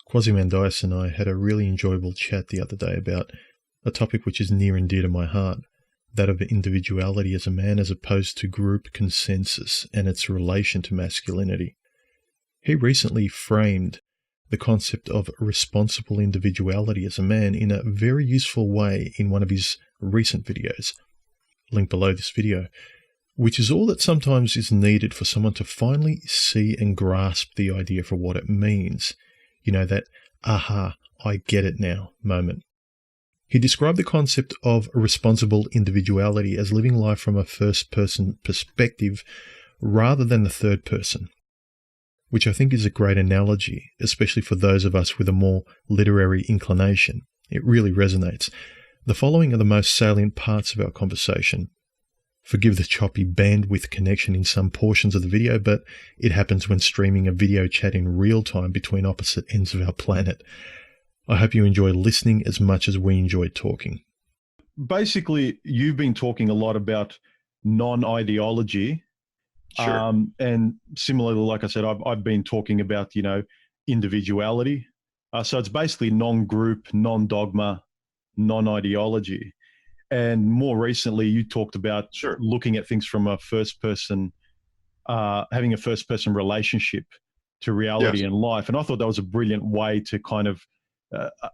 Quasimandias and I had a really enjoyable chat the other day about a topic which is near and dear to my heart, that of individuality as a man as opposed to group consensus and its relation to masculinity. He recently framed the concept of responsible individuality as a man in a very useful way in one of his recent videos, link below this video, which is all that sometimes is needed for someone to finally see and grasp the idea for what it means. You know, that aha, I get it now moment. He described the concept of responsible individuality as living life from a first-person perspective rather than the third person, which I think is a great analogy, especially for those of us with a more literary inclination. It really resonates. The following are the most salient parts of our conversation. Forgive the choppy bandwidth connection in some portions of the video, but it happens when streaming a video chat in real time between opposite ends of our planet. I hope you enjoy listening as much as we enjoy talking. Basically, you've been talking a lot about non-ideology. Sure. And similarly, like I said, I've been talking about, individuality. So it's basically non-group, non-dogma, non-ideology. And more recently, you talked about looking at things from a first-person, having a first-person relationship to reality and life. And I thought that was a brilliant way to kind of,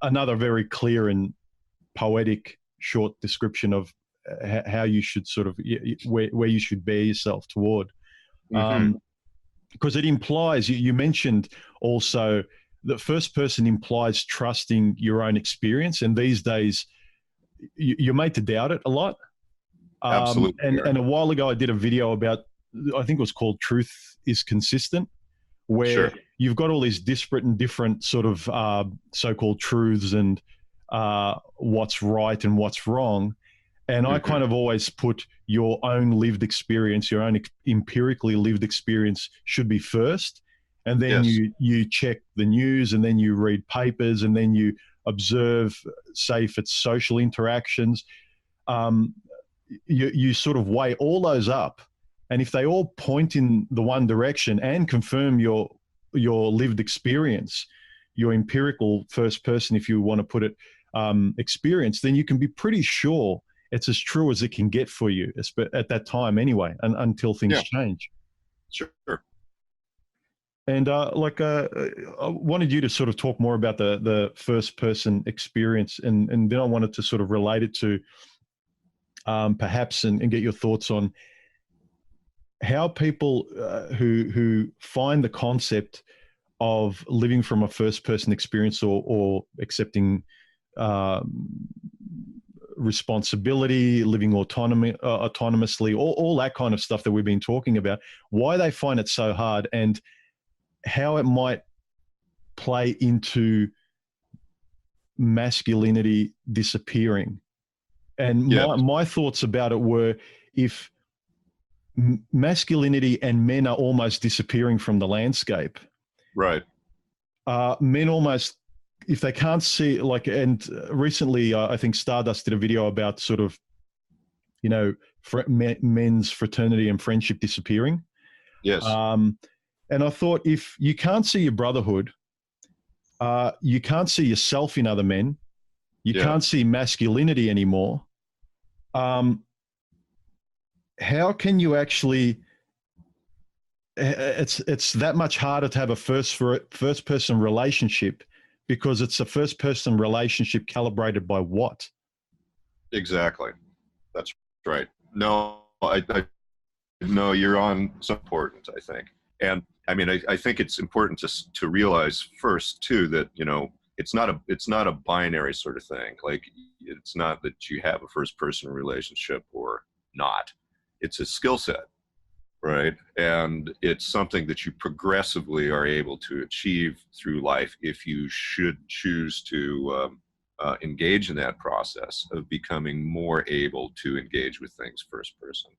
another very clear and poetic short description of how you should sort of, where you should bear yourself toward. Because it implies, you mentioned also that first person implies trusting your own experience. And these days, you're made to doubt it a lot. Absolutely. And a while ago, I did a video about, I think it was called Truth is Consistent, where you've got all these disparate and different sort of so-called truths and what's right and what's wrong. And I kind of always put your own lived experience, your own empirically lived experience should be first. And then you check the news, and then you read papers, and then you observe, say, if it's social interactions. You sort of weigh all those up. And if they all point in the one direction and confirm your lived experience, your empirical first person, if you want to put it, experience, then you can be pretty sure it's as true as it can get for you at that time anyway, until things change. Sure. And I wanted you to sort of talk more about the first person experience, and then I wanted to sort of relate it to perhaps and get your thoughts on how people who find the concept of living from a first person experience or accepting responsibility, living autonomously, all that kind of stuff that we've been talking about, why they find it so hard and how it might play into masculinity disappearing. And my thoughts about it were, if masculinity and men are almost disappearing from the landscape, right? Men almost, if they can't see, and recently I think Stardust did a video about sort of, men's fraternity and friendship disappearing. Yes. And I thought, if you can't see your brotherhood, you can't see yourself in other men, you can't see masculinity anymore, how can you actually, it's that much harder to have a first person relationship, because it's a first person relationship calibrated by what? Exactly. That's right. No, I no, you're on something important, I think. And I mean, I think it's important to realize first too, that, it's not a binary sort of thing. Like, it's not that you have a first person relationship or not. It's a skill set, right? And it's something that you progressively are able to achieve through life if you should choose to engage in that process of becoming more able to engage with things first person.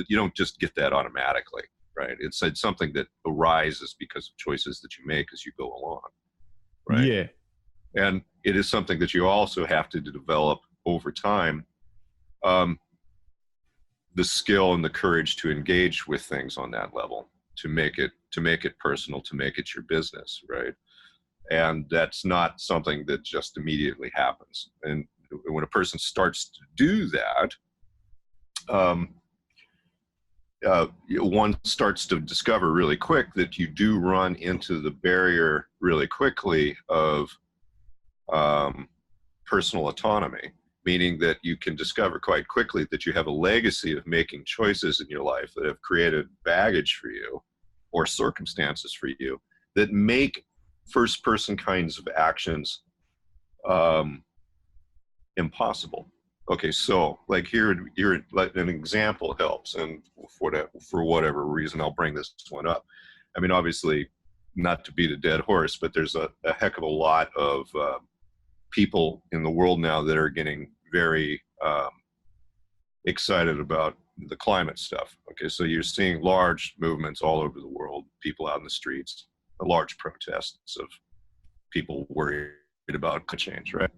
You don't just get that automatically, right? It's something that arises because of choices that you make as you go along, right? Yeah. And it is something that you also have to develop over time. The skill and the courage to engage with things on that level, to make it personal, to make it your business, right? And that's not something that just immediately happens. And when a person starts to do that, one starts to discover really quick that you do run into the barrier really quickly of personal autonomy, meaning that you can discover quite quickly that you have a legacy of making choices in your life that have created baggage for you or circumstances for you that make first person kinds of actions impossible. Okay, so like here like an example helps, and for whatever reason I'll bring this one up. I mean, obviously, not to beat a dead horse, but there's a heck of a lot of people in the world now that are getting very excited about the climate stuff. Okay, so you're seeing large movements all over the world, people out in the streets, large protests of people worried about climate change, right?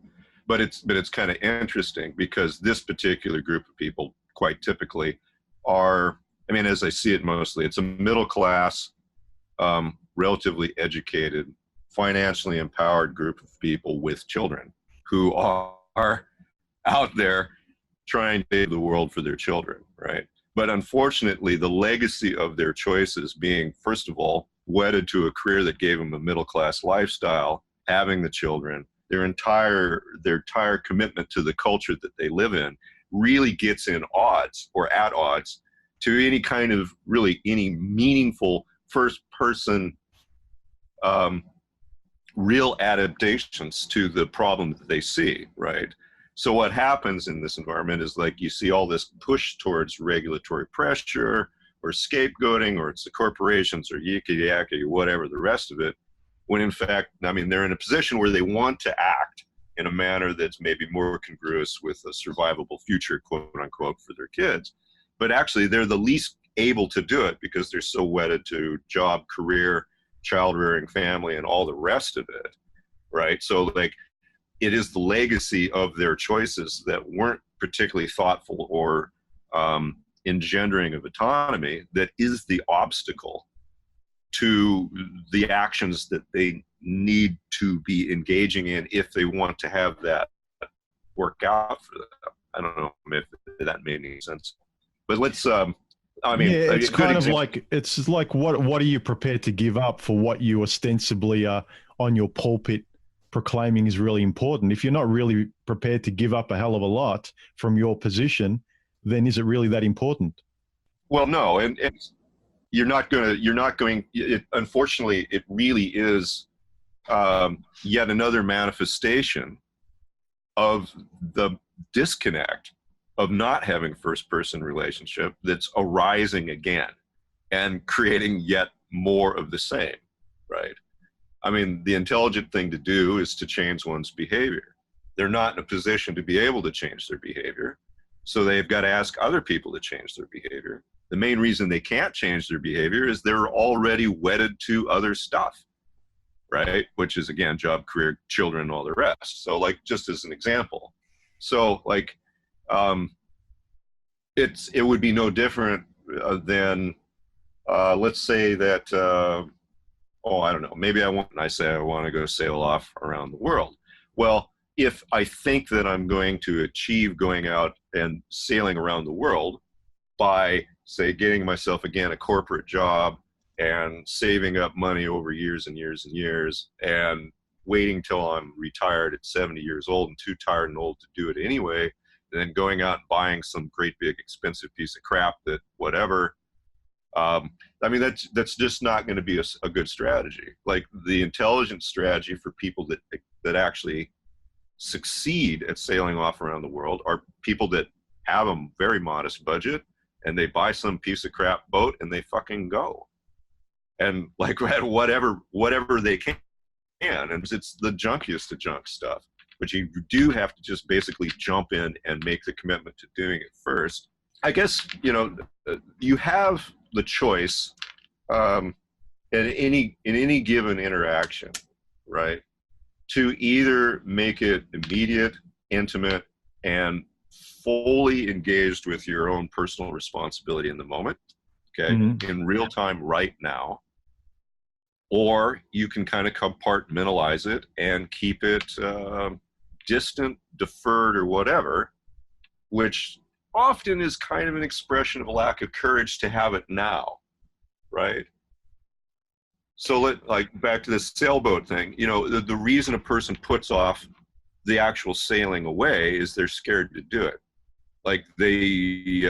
But it's kind of interesting because this particular group of people, quite typically, are, I mean, as I see it mostly, it's a middle class, relatively educated, financially empowered group of people with children who are out there trying to save the world for their children, right? But unfortunately, the legacy of their choices being, first of all, wedded to a career that gave them a middle class lifestyle, having the children, their entire commitment to the culture that they live in really gets in odds or at odds to any kind of really any meaningful first person real adaptations to the problem that they see, right? So what happens in this environment is like you see all this push towards regulatory pressure or scapegoating, or it's the corporations or yiki-yaki, whatever, the rest of it, when in fact, I mean, they're in a position where they want to act in a manner that's maybe more congruous with a survivable future, quote unquote, for their kids. But actually, they're the least able to do it because they're so wedded to job, career, child rearing, family, and all the rest of it, right? So like, it is the legacy of their choices that weren't particularly thoughtful or engendering of autonomy that is the obstacle to the actions that they need to be engaging in if they want to have that work out for them. I don't know if that made any sense, but let's. I mean, yeah, it's kind of like it's like what are you prepared to give up for what you ostensibly are on your pulpit proclaiming is really important? If you're not really prepared to give up a hell of a lot from your position, then is it really that important? Well, no, and you're not going. Unfortunately, it really is yet another manifestation of the disconnect of not having first-person relationship that's arising again and creating yet more of the same, right? I mean, the intelligent thing to do is to change one's behavior. They're not in a position to be able to change their behavior, so they've got to ask other people to change their behavior. The main reason they can't change their behavior is they're already wedded to other stuff, right? Which is, again, job, career, children, all the rest. So, like, just as an example. So, like, it would be no different than, let's say that, I don't know, maybe I want to go sail off around the world. Well, if I think that I'm going to achieve going out and sailing around the world by, say, getting myself, again, a corporate job and saving up money over years and years and years and waiting till I'm retired at 70 years old and too tired and old to do it anyway, and then going out and buying some great big expensive piece of crap that whatever, I mean, that's just not going to be a good strategy. Like, the intelligent strategy for people that actually succeed at sailing off around the world are people that have a very modest budget and they buy some piece of crap boat and they fucking go. And like whatever they can, and it's the junkiest of junk stuff. But you do have to just basically jump in and make the commitment to doing it first. I guess, you have the choice in any given interaction, right, to either make it immediate, intimate, and fully engaged with your own personal responsibility in the moment, okay, in real time right now, or you can kind of compartmentalize it and keep it distant, deferred, or whatever, which often is kind of an expression of a lack of courage to have it now, right? So like back to this sailboat thing, you know, the reason a person puts off the actual sailing away is they're scared to do it. Like they, you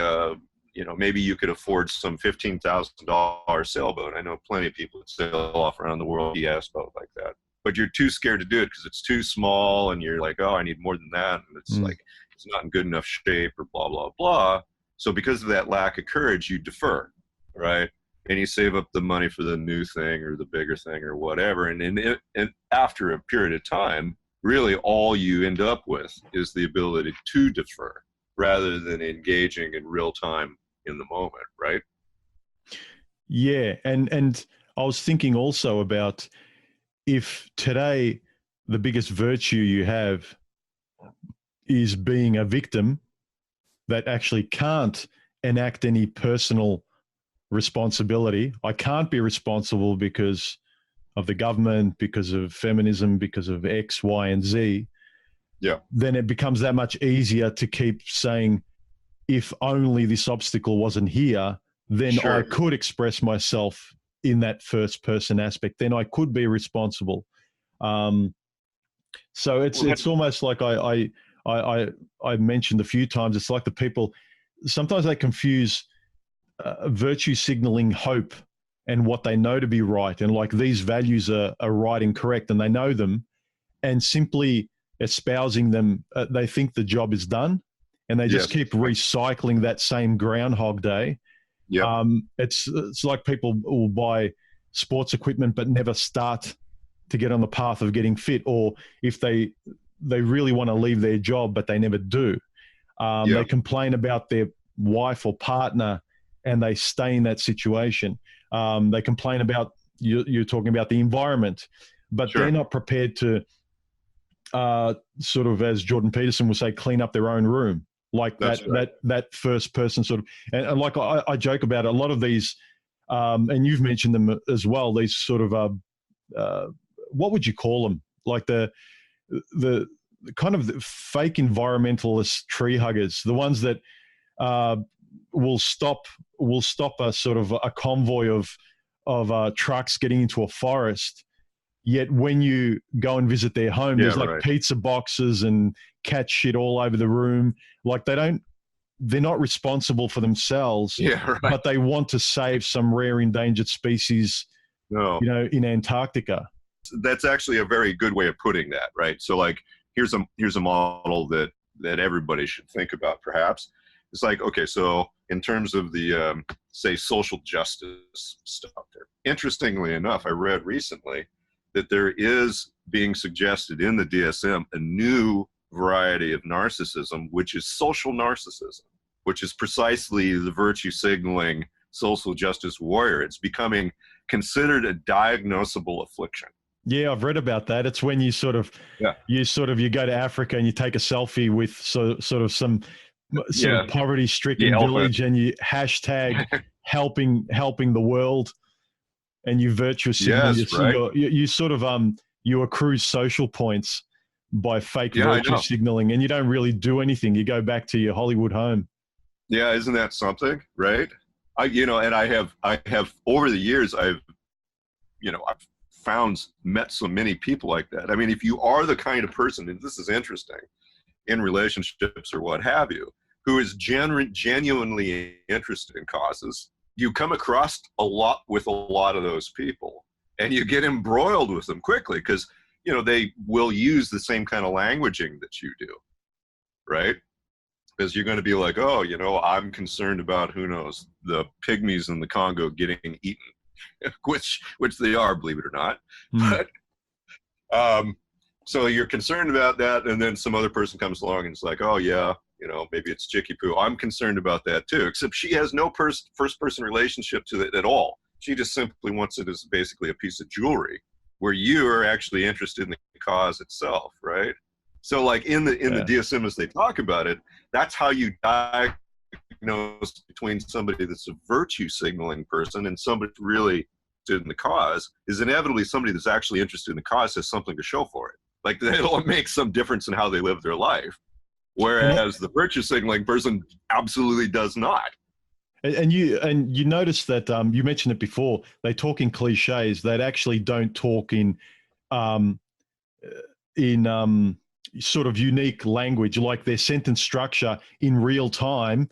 know, maybe you could afford some $15,000 sailboat. I know plenty of people that sail off around the world, boat like that. But you're too scared to do it because it's too small, and you're like, oh, I need more than that. And it's like, it's not in good enough shape, or blah, blah, blah. So because of that lack of courage, you defer, right? And you save up the money for the new thing or the bigger thing or whatever. And after a period of time, really all you end up with is the ability to defer rather than engaging in real time in the moment, right? Yeah. And I was thinking also about, if today the biggest virtue you have is being a victim that actually can't enact any personal responsibility. I can't be responsible because of the government, because of feminism, because of X, Y, and Z. Yeah. Then it becomes that much easier to keep saying, if only this obstacle wasn't here, then sure. I could express myself in that first person aspect. Then I could be responsible. So it's almost like I mentioned a few times. It's like the people, sometimes they confuse virtue signaling hope and what they know to be right, and like these values are right and correct, and they know them, and simply espousing them, they think the job is done, and they just keep recycling that same Groundhog Day. Yeah, it's like people will buy sports equipment but never start to get on the path of getting fit, or if they really want to leave their job but they never do. They complain about their wife or partner and they stay in that situation. They complain about, you're talking about the environment, but they're not prepared to sort of, as Jordan Peterson would say, clean up their own room. Like that first person sort of, and like I joke about it, a lot of these, and you've mentioned them as well, these sort of, what would you call them? Like the kind of the fake environmentalist tree huggers, the ones that will stop a sort of a convoy of trucks getting into a forest. Yet when you go and visit their home, there's like pizza boxes and cat shit all over the room. Like they're not responsible for themselves, but they want to save some rare endangered species, you know, in Antarctica. That's actually a very good way of putting that, right? So like, here's a model that everybody should think about perhaps. It's like, okay, so in terms of the, say, social justice stuff there, interestingly enough, I read recently that there is being suggested in the DSM a new variety of narcissism, which is social narcissism, which is precisely the virtue signaling social justice warrior. It's becoming considered a diagnosable affliction. Yeah, I've read about that. It's when you sort of, you go to Africa and you take a selfie with sort of some of poverty-stricken village, and you hashtag helping the world, and you virtue signal. You sort of you accrue social points by fake virtue signaling, and you don't really do anything. You go back to your Hollywood home. Yeah, isn't that something, right? And I have over the years, I've met so many people like that. I mean, if you are the kind of person, and this is interesting, in relationships or what have you, who is genuinely interested in causes, you come across a lot of those people, and you get embroiled with them quickly because, they will use the same kind of languaging that you do, right? Because you're going to be like, oh, I'm concerned about, who knows, the pygmies in the Congo getting eaten, which they are, believe it or not. But so you're concerned about that, and then some other person comes along and it's like, oh yeah, maybe it's Chicky Poo. I'm concerned about that too, except she has no first-person relationship to it at all. She just simply wants it as basically a piece of jewelry, where you are actually interested in the cause itself, right? So like in the DSM, as they talk about it, that's how you diagnose between somebody that's a virtue signaling person and somebody really in the cause is inevitably somebody that's actually interested in the cause has something to show for it. Like it'll make some difference in how they live their life. Whereas the virtue signaling person absolutely does not. And you notice that you mentioned it before. They talk in cliches. They actually don't talk in sort of unique language, like their sentence structure in real time.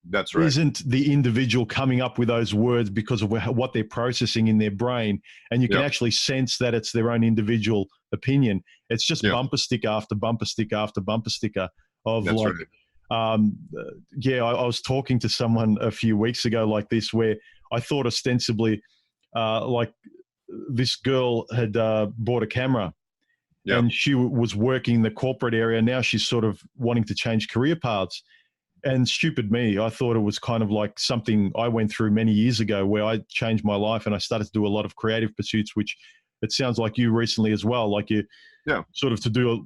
That's right. Isn't the individual coming up with those words because of what they're processing in their brain, and you can actually sense that it's their own individual opinion. It's just bumper sticker after bumper sticker after bumper sticker of That's like. Right. I was talking to someone a few weeks ago like this, where I thought ostensibly like this girl had bought a camera and she was working in the corporate area. Now she's sort of wanting to change career paths. And stupid me, I thought it was kind of like something I went through many years ago where I changed my life and I started to do a lot of creative pursuits, which it sounds like you recently as well. Like you sort of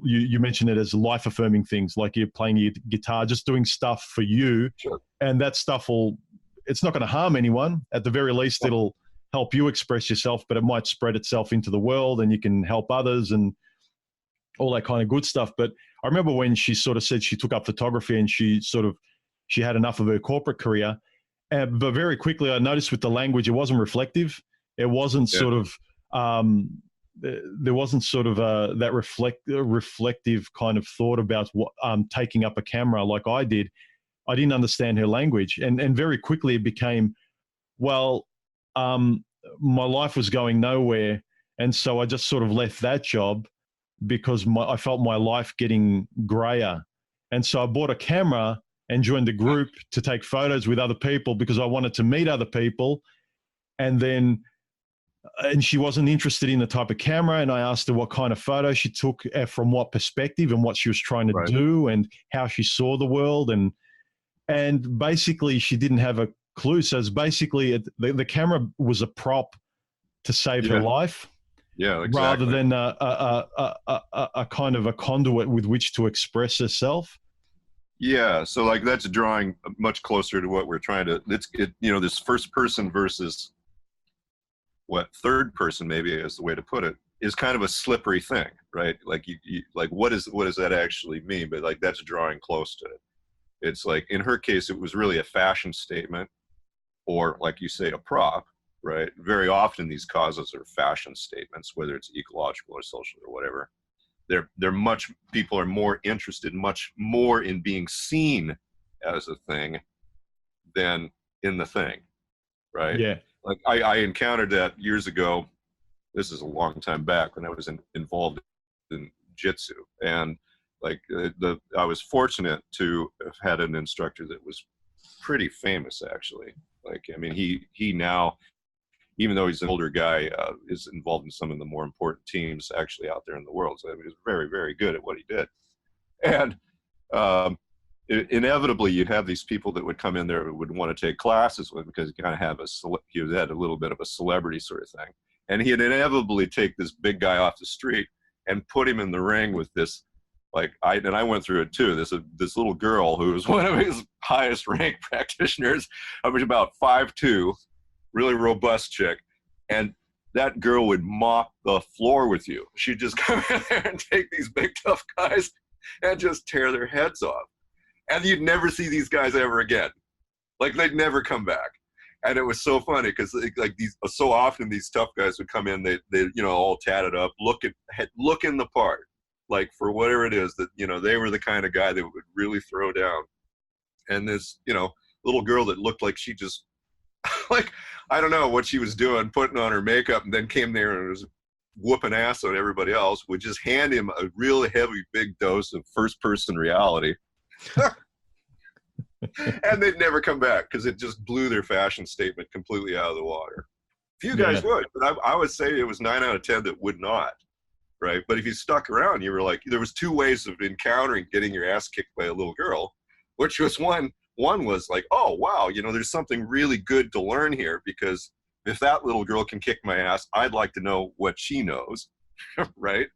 you mentioned it as life affirming things, like you're playing your guitar, just doing stuff for you. Sure. And that stuff it's not going to harm anyone. At the very least, it'll help you express yourself, but it might spread itself into the world and you can help others and all that kind of good stuff. But I remember when she sort of said she took up photography and she had enough of her corporate career. But very quickly I noticed with the language, it wasn't reflective. It wasn't sort of, there wasn't sort of that reflective kind of thought about what taking up a camera like I did. I didn't understand her language. And very quickly it became, well, my life was going nowhere. And so I just sort of left that job because I felt my life getting grayer. And so I bought a camera and joined the group to take photos with other people because I wanted to meet other people. And she wasn't interested in the type of camera. And I asked her what kind of photo she took, from what perspective and what she was trying to do and how she saw the world. And basically she didn't have a clue. So it's basically the camera was a prop to save her life. Yeah, exactly. Rather than a kind of a conduit with which to express herself. Yeah, so like that's drawing much closer to what we're trying to. This first person versus third person maybe is the way to put it, is kind of a slippery thing, right? Like you like what does that actually mean? But like that's drawing close to it. It's like in her case, it was really a fashion statement, or like you say, a prop. Right. Very often these causes are fashion statements, whether it's ecological or social or whatever. People are more interested much more in being seen as a thing than in the thing. Right. Yeah. Like I encountered that years ago. This is a long time back when I was involved in jiu-jitsu, and like I was fortunate to have had an instructor that was pretty famous actually. Like, I mean, he now, even though he's an older guy, is involved in some of the more important teams actually out there in the world. So I mean, he was very, very good at what he did. And inevitably, you'd have these people that would come in there who would want to take classes with him because he kind of he had a little bit of a celebrity sort of thing. And he'd inevitably take this big guy off the street and put him in the ring with this, I went through it too. This little girl who was one of his highest ranked practitioners. I was about 5'2", really robust chick, and that girl would mop the floor with you. She'd just come in there and take these big tough guys and just tear their heads off. And you'd never see these guys ever again. Like they'd never come back. And it was so funny because so often these tough guys would come in, they all tatted up, looking the part, like for whatever it is that, they were the kind of guy that would really throw down. And this, little girl that looked like she just, like, I don't know what she was doing, putting on her makeup, and then came there and was whooping ass on everybody else, would just hand him a really heavy, big dose of first-person reality. And they'd never come back because it just blew their fashion statement completely out of the water. Few guys would, but I would say it was 9 out of 10 that would not, right? But if you stuck around, you were like, there was 2 ways of encountering getting your ass kicked by a little girl, which was one was like, oh, wow, there's something really good to learn here, because if that little girl can kick my ass, I'd like to know what she knows, right?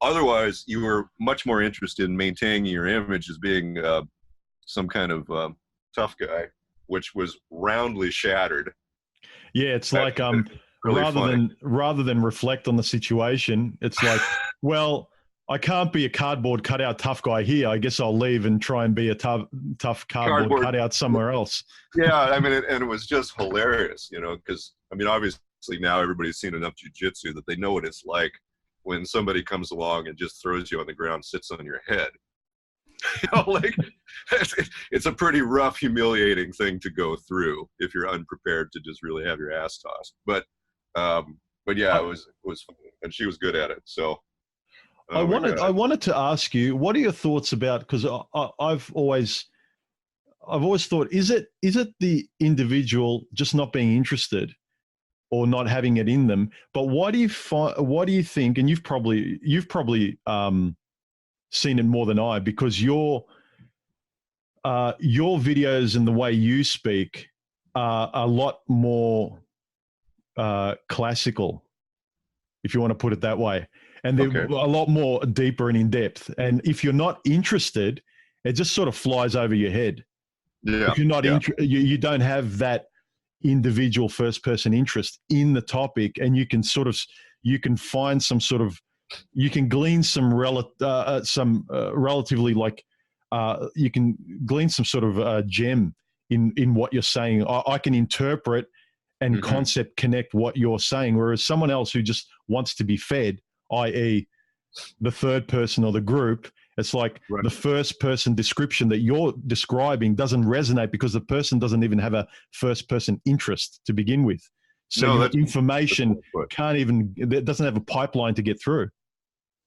Otherwise, you were much more interested in maintaining your image as being some kind of tough guy, which was roundly shattered. Yeah, it's like really funny. rather than reflect on the situation, it's like, well, I can't be a cardboard cutout tough guy here. I guess I'll leave and try and be a tough cardboard cutout somewhere else. Yeah, I mean, and it was just hilarious, you know, because I mean, obviously now everybody's seen enough jiu-jitsu that they know what it's like when somebody comes along and just throws you on the ground, sits on your head. You know, like it's a pretty rough, humiliating thing to go through if you're unprepared to just really have your ass tossed. But yeah, it was funny, and she was good at it. So I wanted to ask you, what are your thoughts about? Because I've always thought, is it the individual just not being interested or not having it in them? But what do you think? And you've probably seen it more than I, because your videos and the way you speak are a lot more classical, if you want to put it that way, and they're a lot more deeper and in depth. And if you're not interested, it just sort of flies over your head. Yeah. If you're not you don't have that individual first person interest in the topic, and you can find some sort of, you can glean some relatively, like you can glean some sort of gem in what you're saying. I can interpret and concept connect what you're saying, whereas someone else who just wants to be fed, i.e. the third person or the group, it's like the first person description that you're describing doesn't resonate because the person doesn't even have a first person interest to begin with. So your information it doesn't have a pipeline to get through.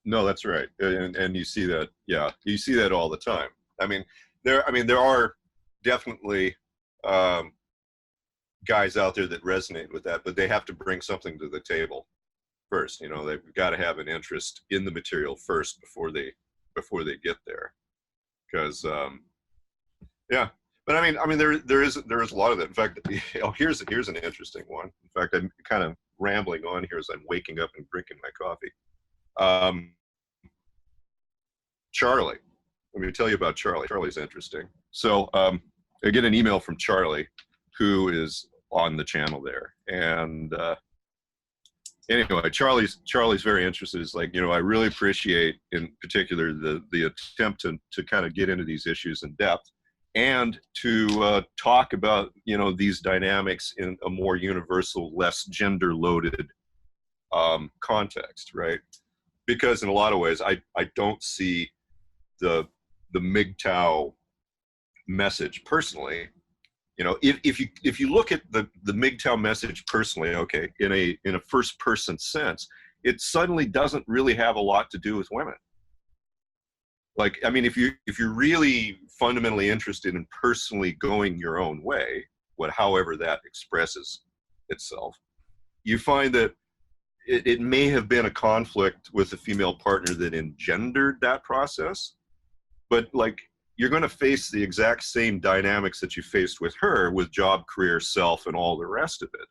No, that's right. And you see that, yeah, you see that all the time. I mean, there are definitely guys out there that resonate with that, but they have to bring something to the table first. You know, they've got to have an interest in the material first before they get there. Because, yeah. But I mean, there is a lot of that. In fact, here's an interesting one. In fact, I'm kind of rambling on here as I'm waking up and drinking my coffee. Charlie, let me tell you about Charlie. Charlie's interesting. So I get an email from Charlie, who is on the channel there, and anyway, Charlie's very interested. It's like, you know, I really appreciate in particular the attempt to kind of get into these issues in depth and to talk about, you know, these dynamics in a more universal, less gender loaded context, right? Because in a lot of ways, I don't see the MGTOW message personally. You know, if you look at the MGTOW message personally, okay, in a first person sense, it suddenly doesn't really have a lot to do with women. Like, I mean, if you're really fundamentally interested in personally going your own way, however that expresses itself, you find that it may have been a conflict with a female partner that engendered that process, but like, you're going to face the exact same dynamics that you faced with her, with job, career, self, and all the rest of it.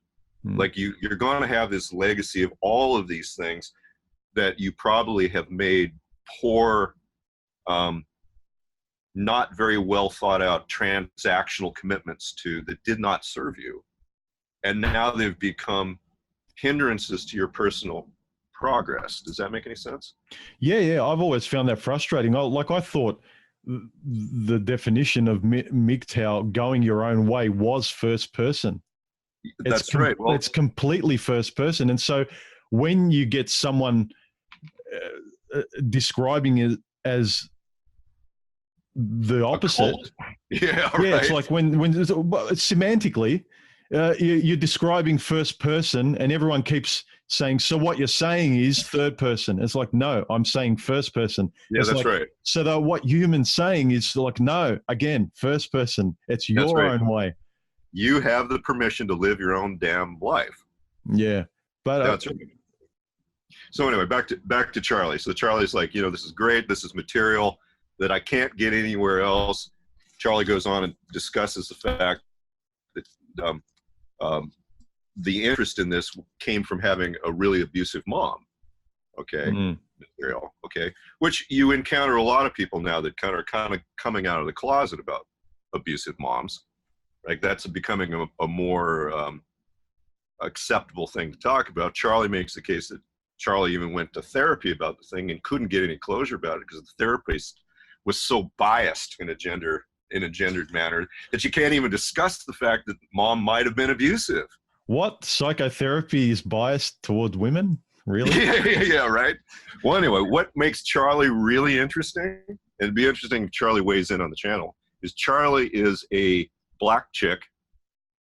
Like you're going to have this legacy of all of these things that you probably have made poor, not very well thought out transactional commitments to that did not serve you. And now they've become hindrances to your personal progress. Does that make any sense? Yeah. I've always found that frustrating. I thought the definition of MGTOW, going your own way, was first person. That's right. Well, it's completely first person. And so when you get someone describing it as the opposite, it's like when semantically you're describing first person, and everyone keeps saying, so what you're saying is third person. It's like, no, I'm saying first person. Yeah, it's that's like, right. So what human's saying is like, no, again, first person. It's your own way. You have the permission to live your own damn life. Yeah, but that's right. So anyway, back to Charlie. So Charlie's like, you know, this is great. This is material that I can't get anywhere else. Charlie goes on and discusses the fact that the interest in this came from having a really abusive mom. Okay. Material. Okay. Which you encounter a lot of people now that kind of coming out of the closet about abusive moms. Like that's becoming a more acceptable thing to talk about. Charlie makes the case that Charlie even went to therapy about the thing and couldn't get any closure about it because the therapist was so biased in a gendered manner that you can't even discuss the fact that mom might have been abusive. What? Psychotherapy is biased toward women? Really? Yeah, right. Well, anyway, what makes Charlie really interesting, and it'd be interesting if Charlie weighs in on the channel, is Charlie is a black chick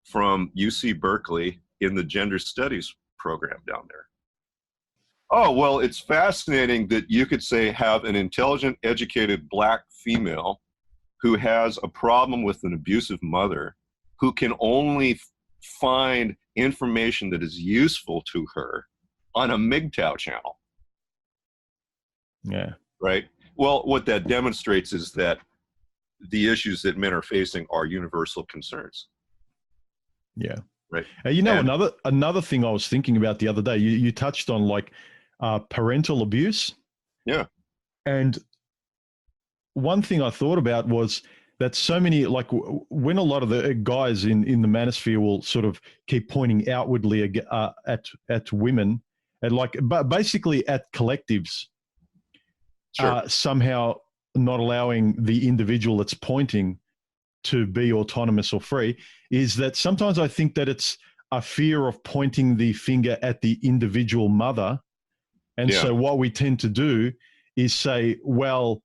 from UC Berkeley in the gender studies program down there. Oh, well, it's fascinating that you could say have an intelligent, educated black female who has a problem with an abusive mother, who can only find information that is useful to her on a MGTOW channel. Yeah. Right? Well, what that demonstrates is that the issues that men are facing are universal concerns. Yeah. Right. You know, another thing I was thinking about the other day, you touched on like parental abuse. Yeah. And one thing I thought about was that so many, like when a lot of the guys in the manosphere will sort of keep pointing outwardly at women, and like, but basically at collectives, Sure. somehow not allowing the individual that's pointing to be autonomous or free, is that sometimes I think that it's a fear of pointing the finger at the individual mother. And so what we tend to do is say, well,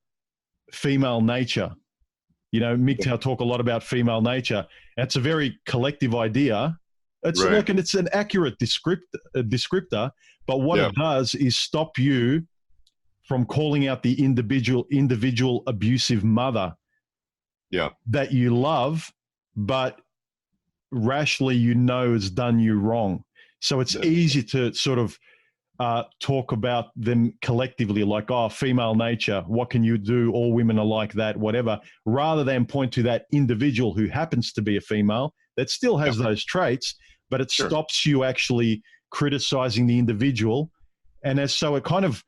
female nature, you know, MGTOW talk a lot about female nature. It's a very collective idea. It's like, and it's an accurate descriptor, but what it does is stop you from calling out the individual abusive mother that you love, but rashly you know has done you wrong. So it's easy to sort of talk about them collectively, like, oh, female nature, what can you do? All women are like that, whatever, rather than point to that individual who happens to be a female that still has those traits, but it stops you actually criticizing the individual. And so it kind of,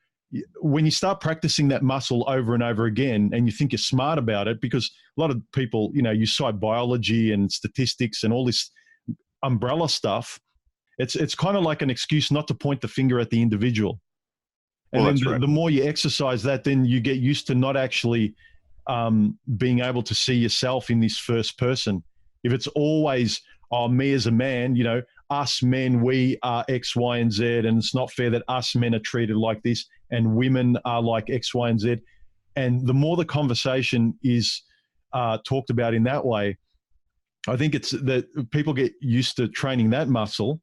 when you start practicing that muscle over and over again, and you think you're smart about it, because a lot of people, you know, you cite biology and statistics and all this umbrella stuff. It's kind of like an excuse not to point the finger at the individual. And then the more you exercise that, then you get used to not actually being able to see yourself in this first person. If it's always, oh, me as a man, you know, us men, we are X, Y, and Z, and it's not fair that us men are treated like this and women are like X, Y, and Z. And the more the conversation is talked about in that way, I think it's that people get used to training that muscle.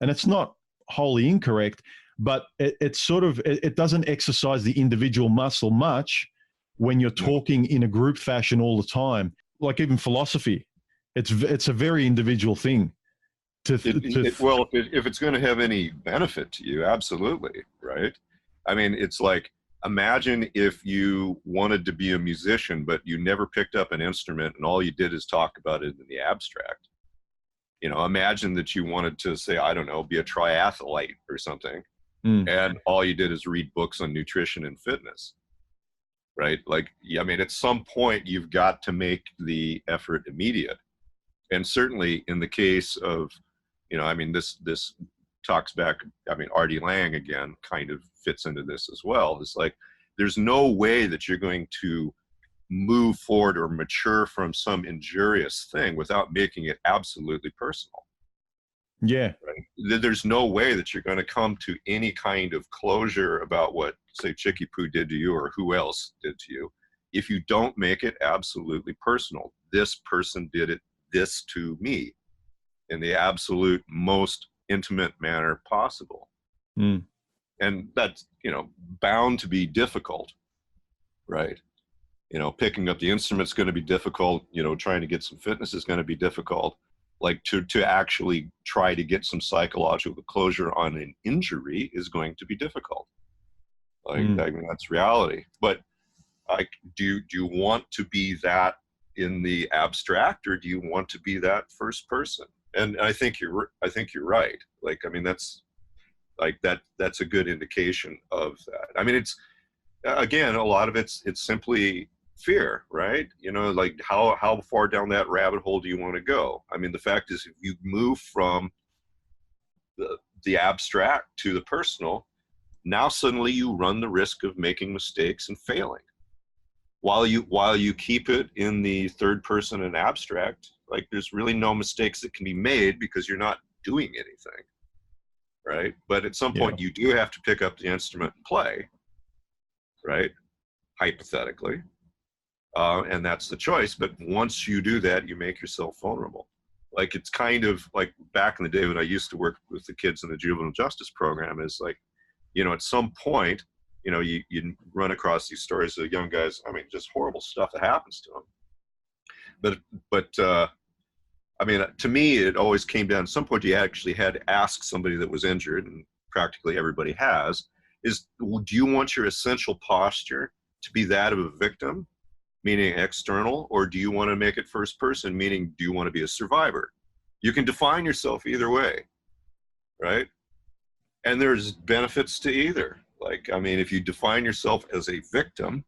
And it's not wholly incorrect, but it sort of, it doesn't exercise the individual muscle much when you're talking in a group fashion all the time. Like even philosophy, it's a very individual thing. Well, if it's going to have any benefit to you, absolutely, right? I mean, it's like, imagine if you wanted to be a musician, but you never picked up an instrument and all you did is talk about it in the abstract. You know, imagine that you wanted to say, I don't know, be a triathlete or something, and all you did is read books on nutrition and fitness, right? Like, I mean, at some point you've got to make the effort immediate. And certainly in the case of, you know, I mean, this talks back, I mean, Artie Lang again kind of fits into this as well. It's like, there's no way that you're going to move forward or mature from some injurious thing without making it absolutely personal. Yeah. Right? There's no way that you're going to come to any kind of closure about what, say, Chicky Poo did to you or who else did to you if you don't make it absolutely personal. This person did this to me in the absolute most intimate manner possible. And that's, you know, bound to be difficult, right? You know, picking up the instrument's going to be difficult. You know, trying to get some fitness is going to be difficult. Like to actually try to get some psychological closure on an injury is going to be difficult. Like, I mean, that's reality. But like, do you want to be that in the abstract, or do you want to be that first person? And I think you're right. Like, I mean, that's a good indication of that. I mean, it's, again, a lot of it's simply fear, right? You know, like how far down that rabbit hole do you want to go? I mean, the fact is, if you move from the abstract to the personal, now suddenly you run the risk of making mistakes and failing. While you keep it in the third person and abstract, like there's really no mistakes that can be made because you're not doing anything, right? But at some point you do have to pick up the instrument and play, right? Hypothetically. And that's the choice. But once you do that, you make yourself vulnerable. Like, it's kind of like back in the day when I used to work with the kids in the juvenile justice program, is like, at some point, you run across these stories of young guys, I mean, just horrible stuff that happens to them. But I mean, to me, it always came down, at some point you actually had to ask somebody that was injured, and practically everybody has, is, do you want your essential posture to be that of a victim, meaning external, or do you want to make it first person, meaning do you want to be a survivor? You can define yourself either way, right? And there's benefits to either. Like, I mean, if you define yourself as a victim,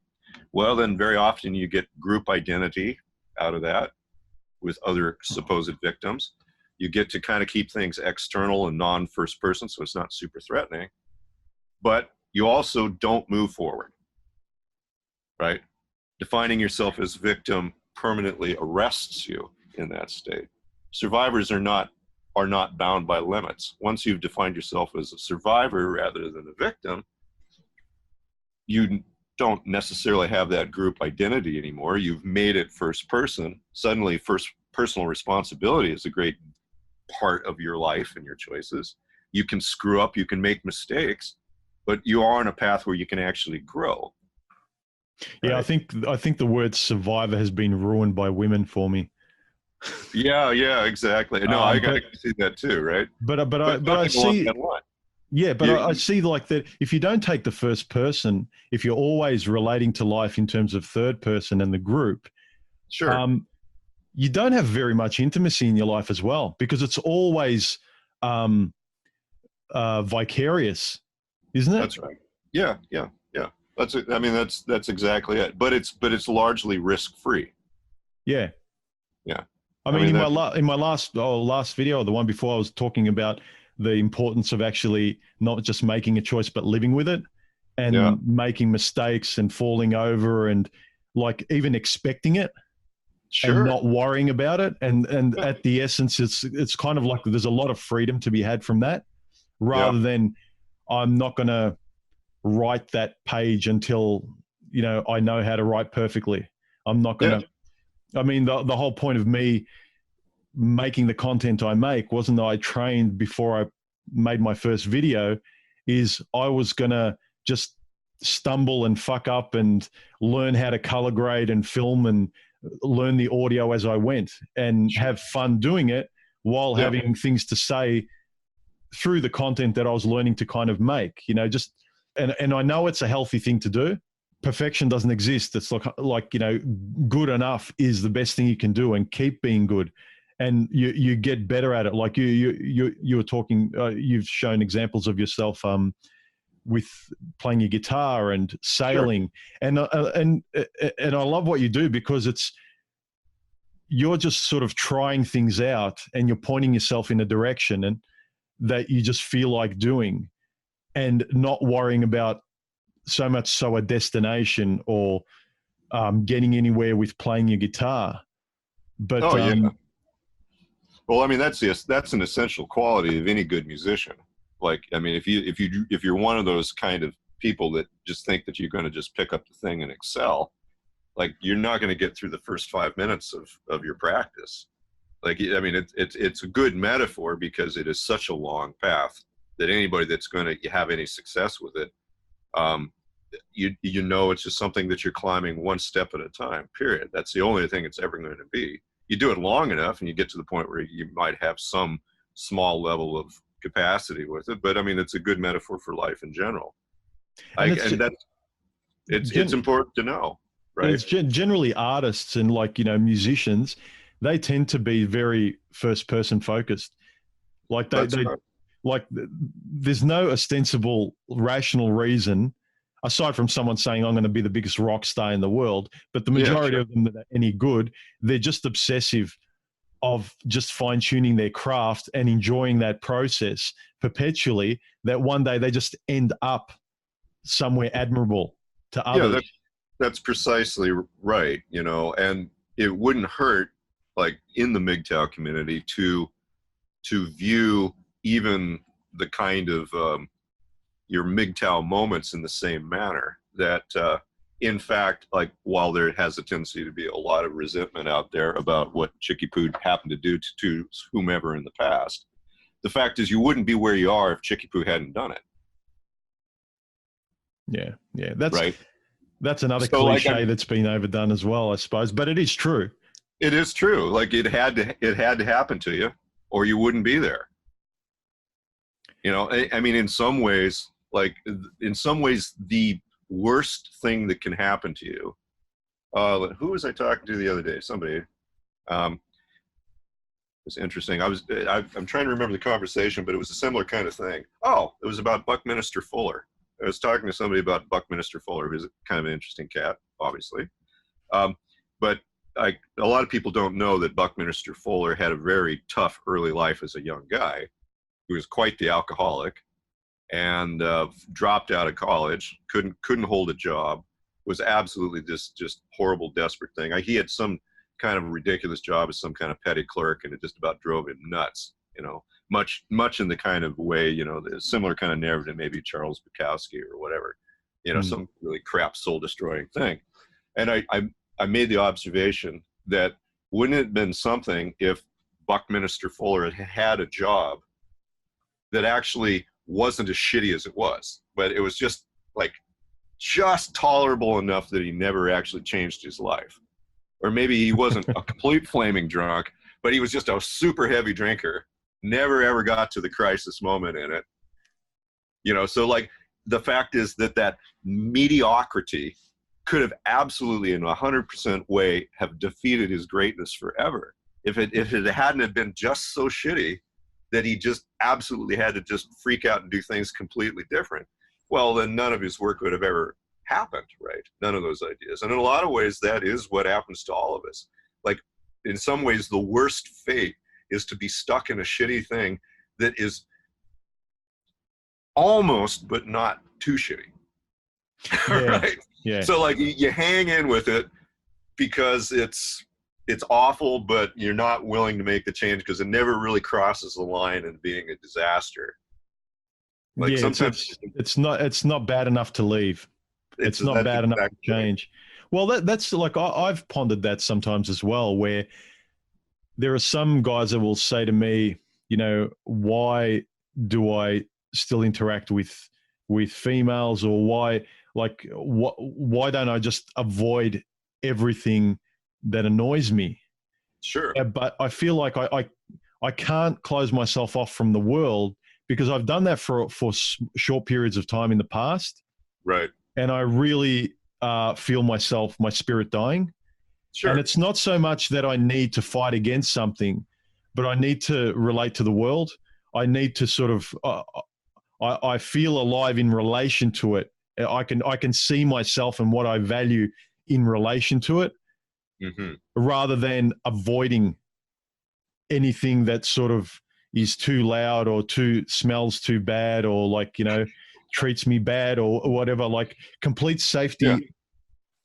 well, then very often you get group identity out of that with other supposed victims. You get to kind of keep things external and non-first person, so it's not super threatening. But you also don't move forward, right? Defining yourself as victim permanently arrests you in that state. Survivors are not bound by limits. Once you've defined yourself as a survivor rather than a victim, you don't necessarily have that group identity anymore. You've made it first person. Suddenly, first personal responsibility is a great part of your life and your choices. You can screw up, you can make mistakes, but you are on a path where you can actually grow. Yeah, right? I think the word survivor has been ruined by women for me. Yeah, exactly. No, I got to see that too, right? But I see. Yeah, but You- I see like that if you don't take the first person, if you're always relating to life in terms of third person and the group, Sure. You don't have very much intimacy in your life as well, because it's always vicarious, isn't it? That's right. Yeah. That's it. I mean, that's exactly it. But it's largely risk-free. Yeah. Yeah. I mean, in my last video, or the one before, I was talking about the importance of actually not just making a choice, but living with it, and making mistakes and falling over, and like even expecting it. Sure. And not worrying about it. And at the essence, it's kind of like there's a lot of freedom to be had from that, rather than I'm not going to write that page until, I know how to write perfectly. I'm not going to, I mean, the whole point of me making the content I make wasn't that I trained before I made my first video, is I was going to just stumble and fuck up and learn how to color grade and film and learn the audio as I went, and have fun doing it while having things to say through the content that I was learning to kind of make, and I know it's a healthy thing to do. Perfection doesn't exist. It's like, good enough is the best thing you can do, and keep being good. And you get better at it. Like you were talking, you've shown examples of yourself, with playing your guitar and sailing. Sure. And I love what you do, because you're just sort of trying things out, and you're pointing yourself in a direction and that you just feel like doing, and not worrying about so much so a destination or getting anywhere with playing your guitar. But well, I mean, that's an essential quality of any good musician. Like, I mean, if you're one of those kind of people that just think that you're going to just pick up the thing and excel, like, you're not going to get through the first 5 minutes of your practice. Like, I mean, it's a good metaphor, because it is such a long path that anybody that's going to have any success with it, it's just something that you're climbing one step at a time, period. That's the only thing it's ever going to be. You do it long enough and you get to the point where you might have some small level of capacity with it, but I mean, it's a good metaphor for life in general. It's important to know, right? It's generally artists and musicians, they tend to be very first person focused. Like there's no ostensible rational reason, aside from someone saying, I'm going to be the biggest rock star in the world, but the majority of them that are any good, they're just obsessive of just fine tuning their craft and enjoying that process perpetually, that one day they just end up somewhere admirable to others. Yeah, that's precisely right. And it wouldn't hurt, like in the MGTOW community, to view even the kind of your MGTOW moments in the same manner. That in fact, like, while there has a tendency to be a lot of resentment out there about what Chicky Poo happened to do to whomever in the past, the fact is you wouldn't be where you are if Chicky Poo hadn't done it. Yeah, that's another cliche that's been overdone as well, I suppose, but it is true. It is true. Like, it had to happen to you, or you wouldn't be there. I mean, in some ways, the worst thing that can happen to you. Who was I talking to the other day? Somebody. It's interesting. I'm trying to remember the conversation, but it was a similar kind of thing. Oh, it was about Buckminster Fuller. I was talking to somebody about Buckminster Fuller, who's kind of an interesting cat, obviously. But a lot of people don't know that Buckminster Fuller had a very tough early life as a young guy. He was quite the alcoholic, and dropped out of college, couldn't hold a job, was absolutely just horrible, desperate thing. He had some kind of ridiculous job as some kind of petty clerk, and it just about drove him nuts. Much in the kind of way, the similar kind of narrative, maybe Charles Bukowski or whatever, some really crap soul destroying thing. And I made the observation that wouldn't it have been something if Buckminster Fuller had had a job that actually wasn't as shitty as it was, but it was just tolerable enough that he never actually changed his life. Or maybe he wasn't a complete flaming drunk, but he was just a super heavy drinker, never ever got to the crisis moment in it. So the fact is that mediocrity could have absolutely in 100% way have defeated his greatness forever. If it hadn't have been just so shitty that he just absolutely had to just freak out and do things completely different, well, then none of his work would have ever happened, right? None of those ideas. And in a lot of ways, that is what happens to all of us. Like, in some ways, the worst fate is to be stuck in a shitty thing that is almost, but not too shitty. Yeah. Right? Yeah. So you hang in with it because it's awful, but you're not willing to make the change because it never really crosses the line in being a disaster. Sometimes it's not bad enough to leave. It's not bad enough to change. Well, that's I've pondered that sometimes as well, where there are some guys that will say to me, why do I still interact with females, or why don't I just avoid everything that annoys me? Sure. But I feel like I can't close myself off from the world because I've done that for short periods of time in the past. Right. And I really feel my spirit dying. Sure. And it's not so much that I need to fight against something, but I need to relate to the world. I need to sort of, I feel alive in relation to it. I can see myself and what I value in relation to it, rather than avoiding anything that sort of is too loud or smells too bad, or treats me bad or whatever. Complete safety,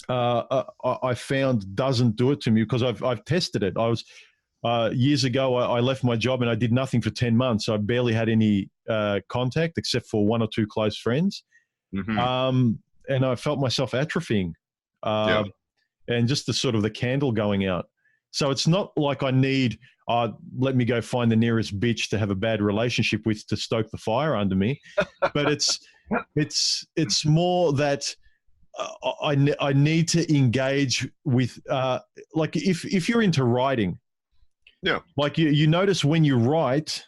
I found doesn't do it to me, because I've tested it. I was years ago, I left my job and I did nothing for 10 months. I barely had any contact except for one or two close friends. And I felt myself atrophying, and just the candle going out. So it's not like I need, let me go find the nearest bitch to have a bad relationship with to stoke the fire under me. But it's more that I need to engage with, if you're into writing, you notice when you write,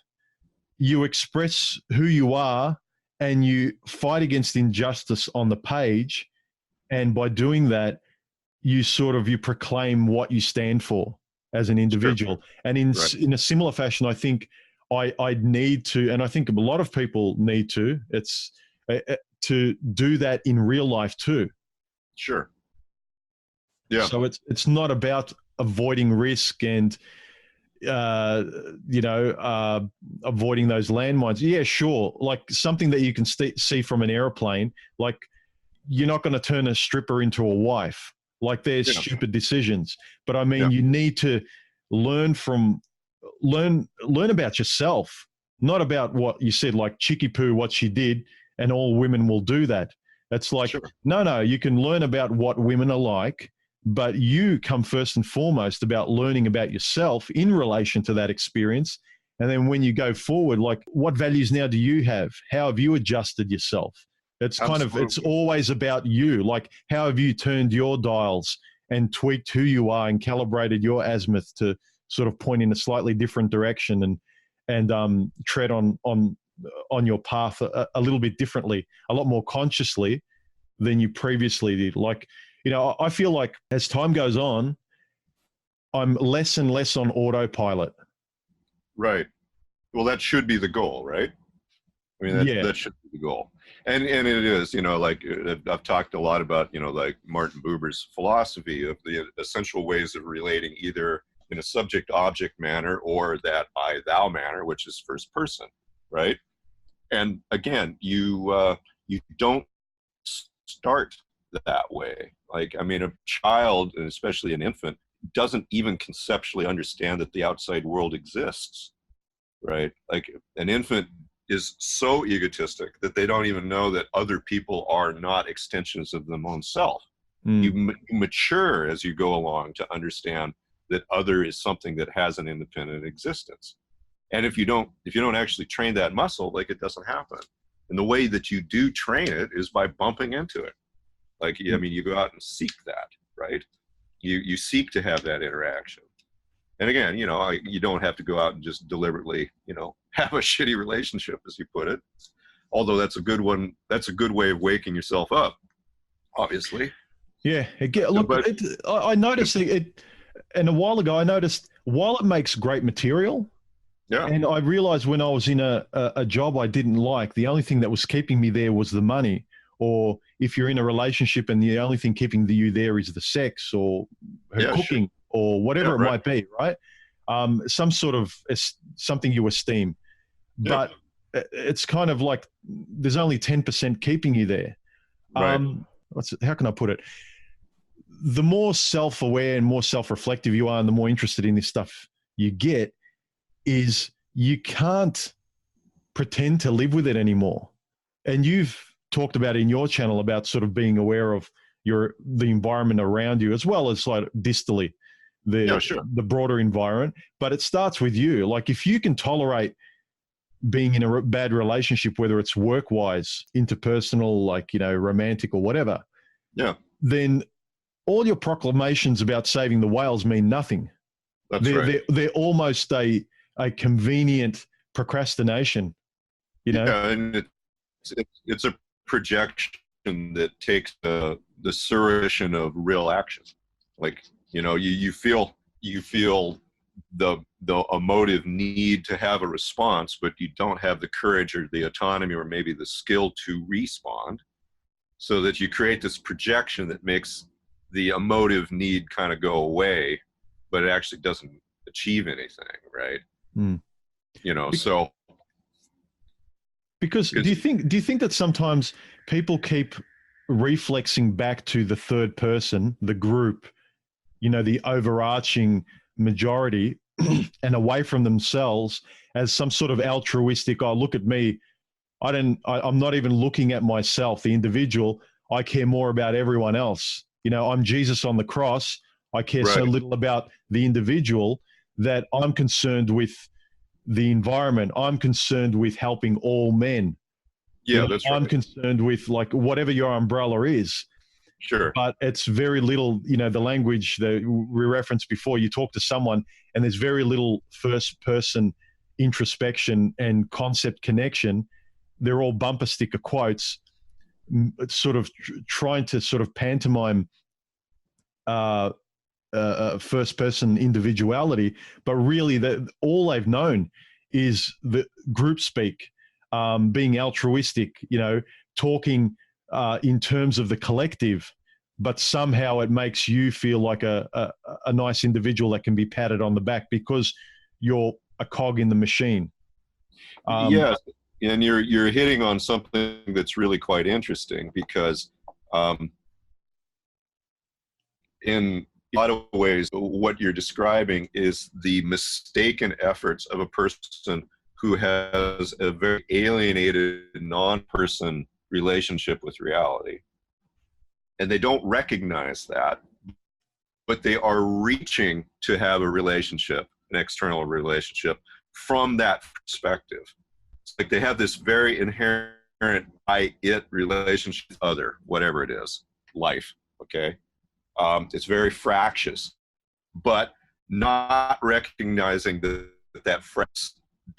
you express who you are and you fight against injustice on the page. And by doing that, you proclaim what you stand for as an individual. Sure. And in a similar fashion, I think I need to, and I think a lot of people need to, to do that in real life too. Sure. Yeah. So it's not about avoiding risk and avoiding those landmines. Yeah, sure. Like something that you can see from an airplane, like you're not going to turn a stripper into a wife. Like there's stupid decisions. But I mean, you need to learn about yourself, not about what you said, like Chicky Poo, what she did, and all women will do that. That's like, no, you can learn about what women are like, but you come first and foremost about learning about yourself in relation to that experience. And then when you go forward, like what values now do you have? How have you adjusted yourself? It's it's always about you. Like how have you turned your dials and tweaked who you are and calibrated your azimuth to sort of point in a slightly different direction and tread on your path a little bit differently, a lot more consciously than you previously did. Like, I feel like as time goes on, I'm less and less on autopilot. Right. Well, that should be the goal, right? I mean, that should be the goal. And it is, like I've talked a lot about, like Martin Buber's philosophy of the essential ways of relating either in a subject-object manner or that I-thou manner, which is first person, right? And again, you don't start that way. Like, I mean, a child, and especially an infant, doesn't even conceptually understand that the outside world exists, right? Like an infant is so egotistic that they don't even know that other people are not extensions of them own self. You mature as you go along to understand that other is something that has an independent existence. And if you don't actually train that muscle, like it doesn't happen. And the way that you do train it is by bumping into it. Like, I mean, you go out and seek that, right? You seek to have that interaction. And again, you don't have to go out and just deliberately, have a shitty relationship, as you put it. Although that's a good one. That's a good way of waking yourself up, obviously. Yeah. I noticed it, and a while ago, I noticed while it makes great material, and I realized when I was in a job I didn't like, the only thing that was keeping me there was the money. Or if you're in a relationship and the only thing keeping you there is the sex or her cooking or whatever it might be, right? Some sort of something you esteem. But it's kind of like there's only 10% keeping you there. Right. How can I put it? The more self-aware and more self-reflective you are and the more interested in this stuff you get, is you can't pretend to live with it anymore. And you've talked about in your channel about sort of being aware of the environment around you, as well as like distally the broader environment. But it starts with you. Like if you can tolerate being in a bad relationship, whether it's work-wise, interpersonal, like, romantic or whatever, then all your proclamations about saving the whales mean nothing. They're almost a convenient procrastination, Yeah, and it's a projection that takes the fruition of real action. Like, you feel the emotive need to have a response, but you don't have the courage or the autonomy or maybe the skill to respond, so that you create this projection that makes the emotive need kind of go away, but it actually doesn't achieve anything, right? So because do you think that sometimes people keep reflexing back to the third person, the group, the overarching majority, and away from themselves as some sort of altruistic, oh, look at me, I'm not even looking at myself, the individual, I care more about everyone else. I'm Jesus on the cross. I care so little about the individual that I'm concerned with the environment. I'm concerned with helping all men. Yeah, that's right. I'm concerned with like whatever your umbrella is. Sure. But it's very little, the language that we referenced before, you talk to someone and there's very little first person introspection and concept connection. They're all bumper sticker quotes, sort of trying to sort of pantomime first person individuality, but really all they've known is the group speak, being altruistic, talking in terms of the collective, but somehow it makes you feel like a nice individual that can be patted on the back because you're a cog in the machine. Yes, and you're hitting on something that's really quite interesting, because in a lot of ways, what you're describing is the mistaken efforts of a person who has a very alienated, non-person relationship with reality. And they don't recognize that, but they are reaching to have a relationship, an external relationship, from that perspective. It's like they have this very inherent I-it relationship with other, whatever it is, life, okay? It's very fractious, but not recognizing that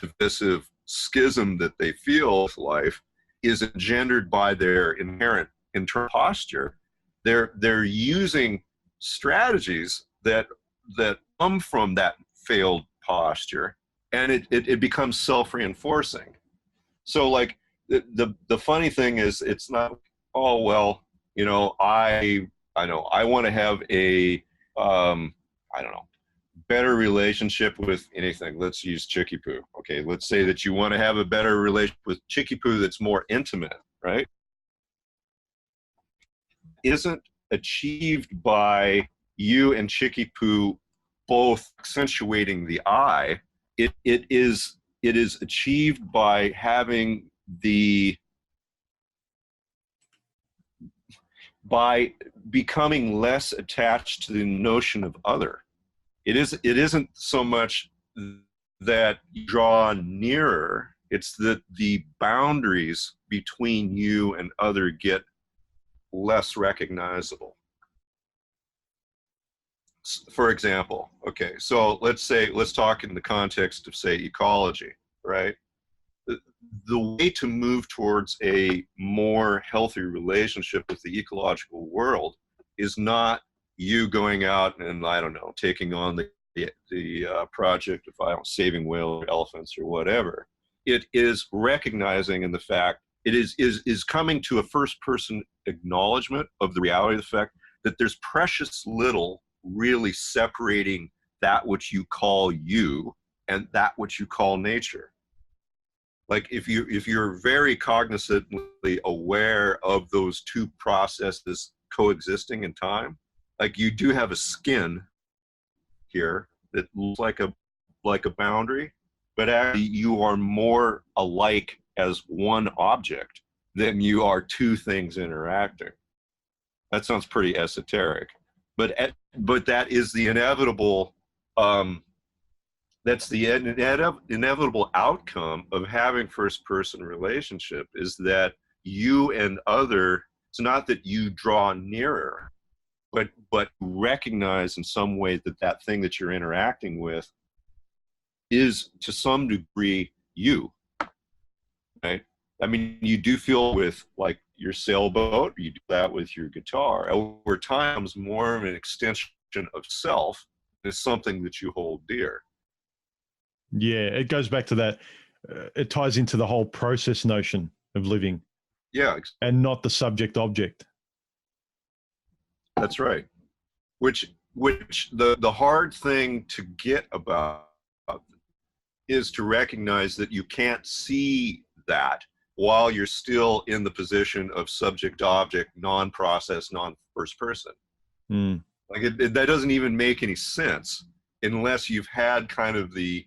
divisive schism that they feel with life is engendered by their inherent internal posture. They're using strategies that come from that failed posture, and it becomes self-reinforcing. So like the funny thing is, it's not, oh well, you know, I want to have a I don't know, better relationship with anything. Let's use Chicky Poo. Okay, let's say that you want to have a better relationship with Chicky Poo that's more intimate, right? Isn't achieved by you and Chicky Poo both accentuating the I. It is achieved by having by becoming less attached to the notion of other. It isn't so much that you draw nearer, it's that the boundaries between you and other get less recognizable. For example, okay, so let's talk in the context of, say, ecology, right? The way to move towards a more healthy relationship with the ecological world is not you going out and, I don't know, taking on the project of saving whales or elephants or whatever. It is recognizing in the fact, it is coming to a first-person acknowledgement of the reality of the fact that there's precious little really separating that which you call you and that which you call nature. Like if you're very cognizantly aware of those two processes coexisting in time, like you do have a skin here that looks like a boundary, but actually you are more alike as one object than you are two things interacting. That sounds pretty esoteric, but that is the inevitable. That's the inevitable outcome of having first-person relationship, is that you and other, it's not that you draw nearer, but recognize in some way that thing that you're interacting with is to some degree you, right? I mean, you do feel with like your sailboat, you do that with your guitar. Over time, it's more of an extension of self. It's something that you hold dear. Yeah, it goes back to that. It ties into the whole process notion of living. Yeah. And not the subject object. That's right. Which the hard thing to get about is to recognize that you can't see that while you're still in the position of subject object, non-process, non-first person. Like that doesn't even make any sense unless you've had kind of the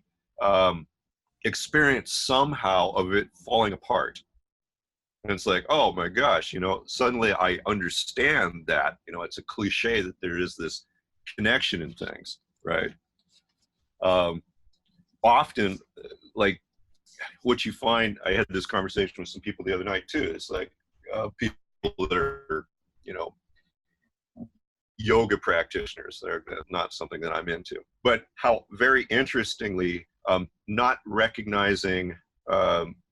experience somehow of it falling apart. And it's like, oh my gosh, you know, suddenly I understand that, you know, it's a cliche that there is this connection in things, right? Often, like what you find, I had this conversation with some people the other night too. It's like people that are, you know, yoga practitioners. They're not something that I'm into, but how very interestingly, not recognizing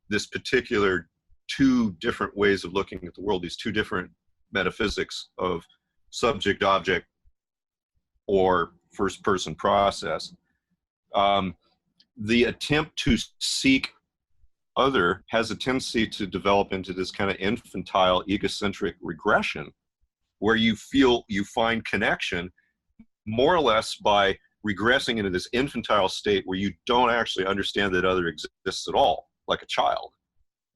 this particular two different ways of looking at the world, these two different metaphysics of subject object or first person process. The attempt to seek other has a tendency to develop into this kind of infantile egocentric regression, where you find connection more or less by regressing into this infantile state where you don't actually understand that other exists at all, like a child.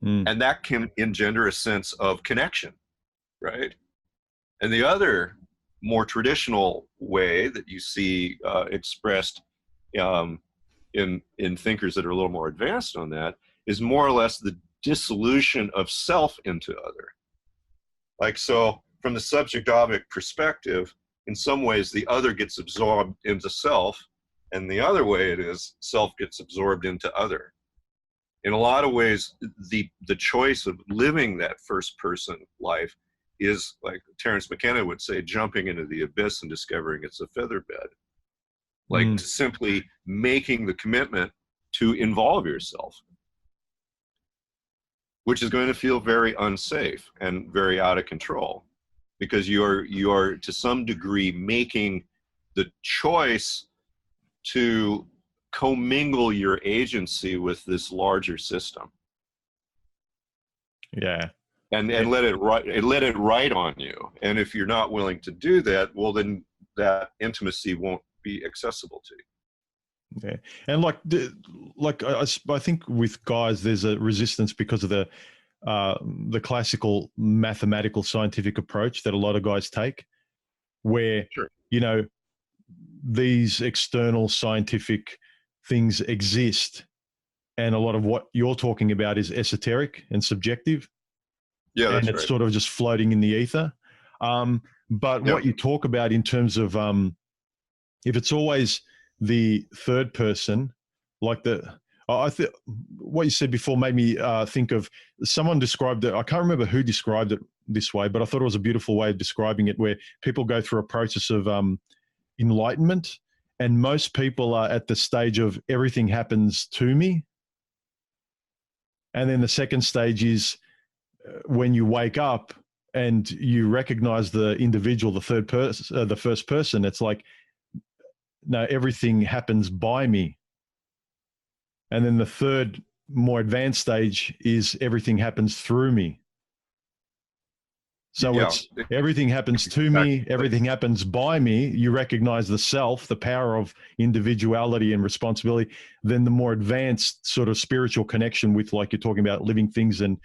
And that can engender a sense of connection, right? And the other more traditional way that you see expressed in thinkers that are a little more advanced on that is more or less the dissolution of self into other. Like, so from the subject-object perspective, in some ways the other gets absorbed into self, and the other way it is self gets absorbed into other. In a lot of ways, the choice of living that first person life is, like Terence McKenna would say, jumping into the abyss and discovering it's a feather bed. Like simply making the commitment to involve yourself, which is going to feel very unsafe and very out of control, because you are to some degree making the choice to commingle your agency with this larger system. Yeah. And let it ride on you. And if you're not willing to do that, well, then that intimacy won't be accessible to you. Yeah. And I think with guys, there's a resistance because of the classical mathematical scientific approach that a lot of guys take, where, Sure. you know, these external scientific things exist, and a lot of what you're talking about is esoteric and subjective. Yeah, that's and it's right. sort of just floating in the ether. But Yep. what you talk about in terms of if it's always the third person, like I think what you said before made me think of, someone described it. I can't remember who described it this way, but I thought it was a beautiful way of describing it, where people go through a process of enlightenment, and most people are at the stage of everything happens to me. And then the second stage is when you wake up and you recognize the individual, the third person, the first person. It's like, no, everything happens by me. And then the third, more advanced stage is everything happens through me. So it's everything happens to me, everything happens by me. You recognize the self, the power of individuality and responsibility. Then the more advanced sort of spiritual connection with, like you're talking about, living things. And,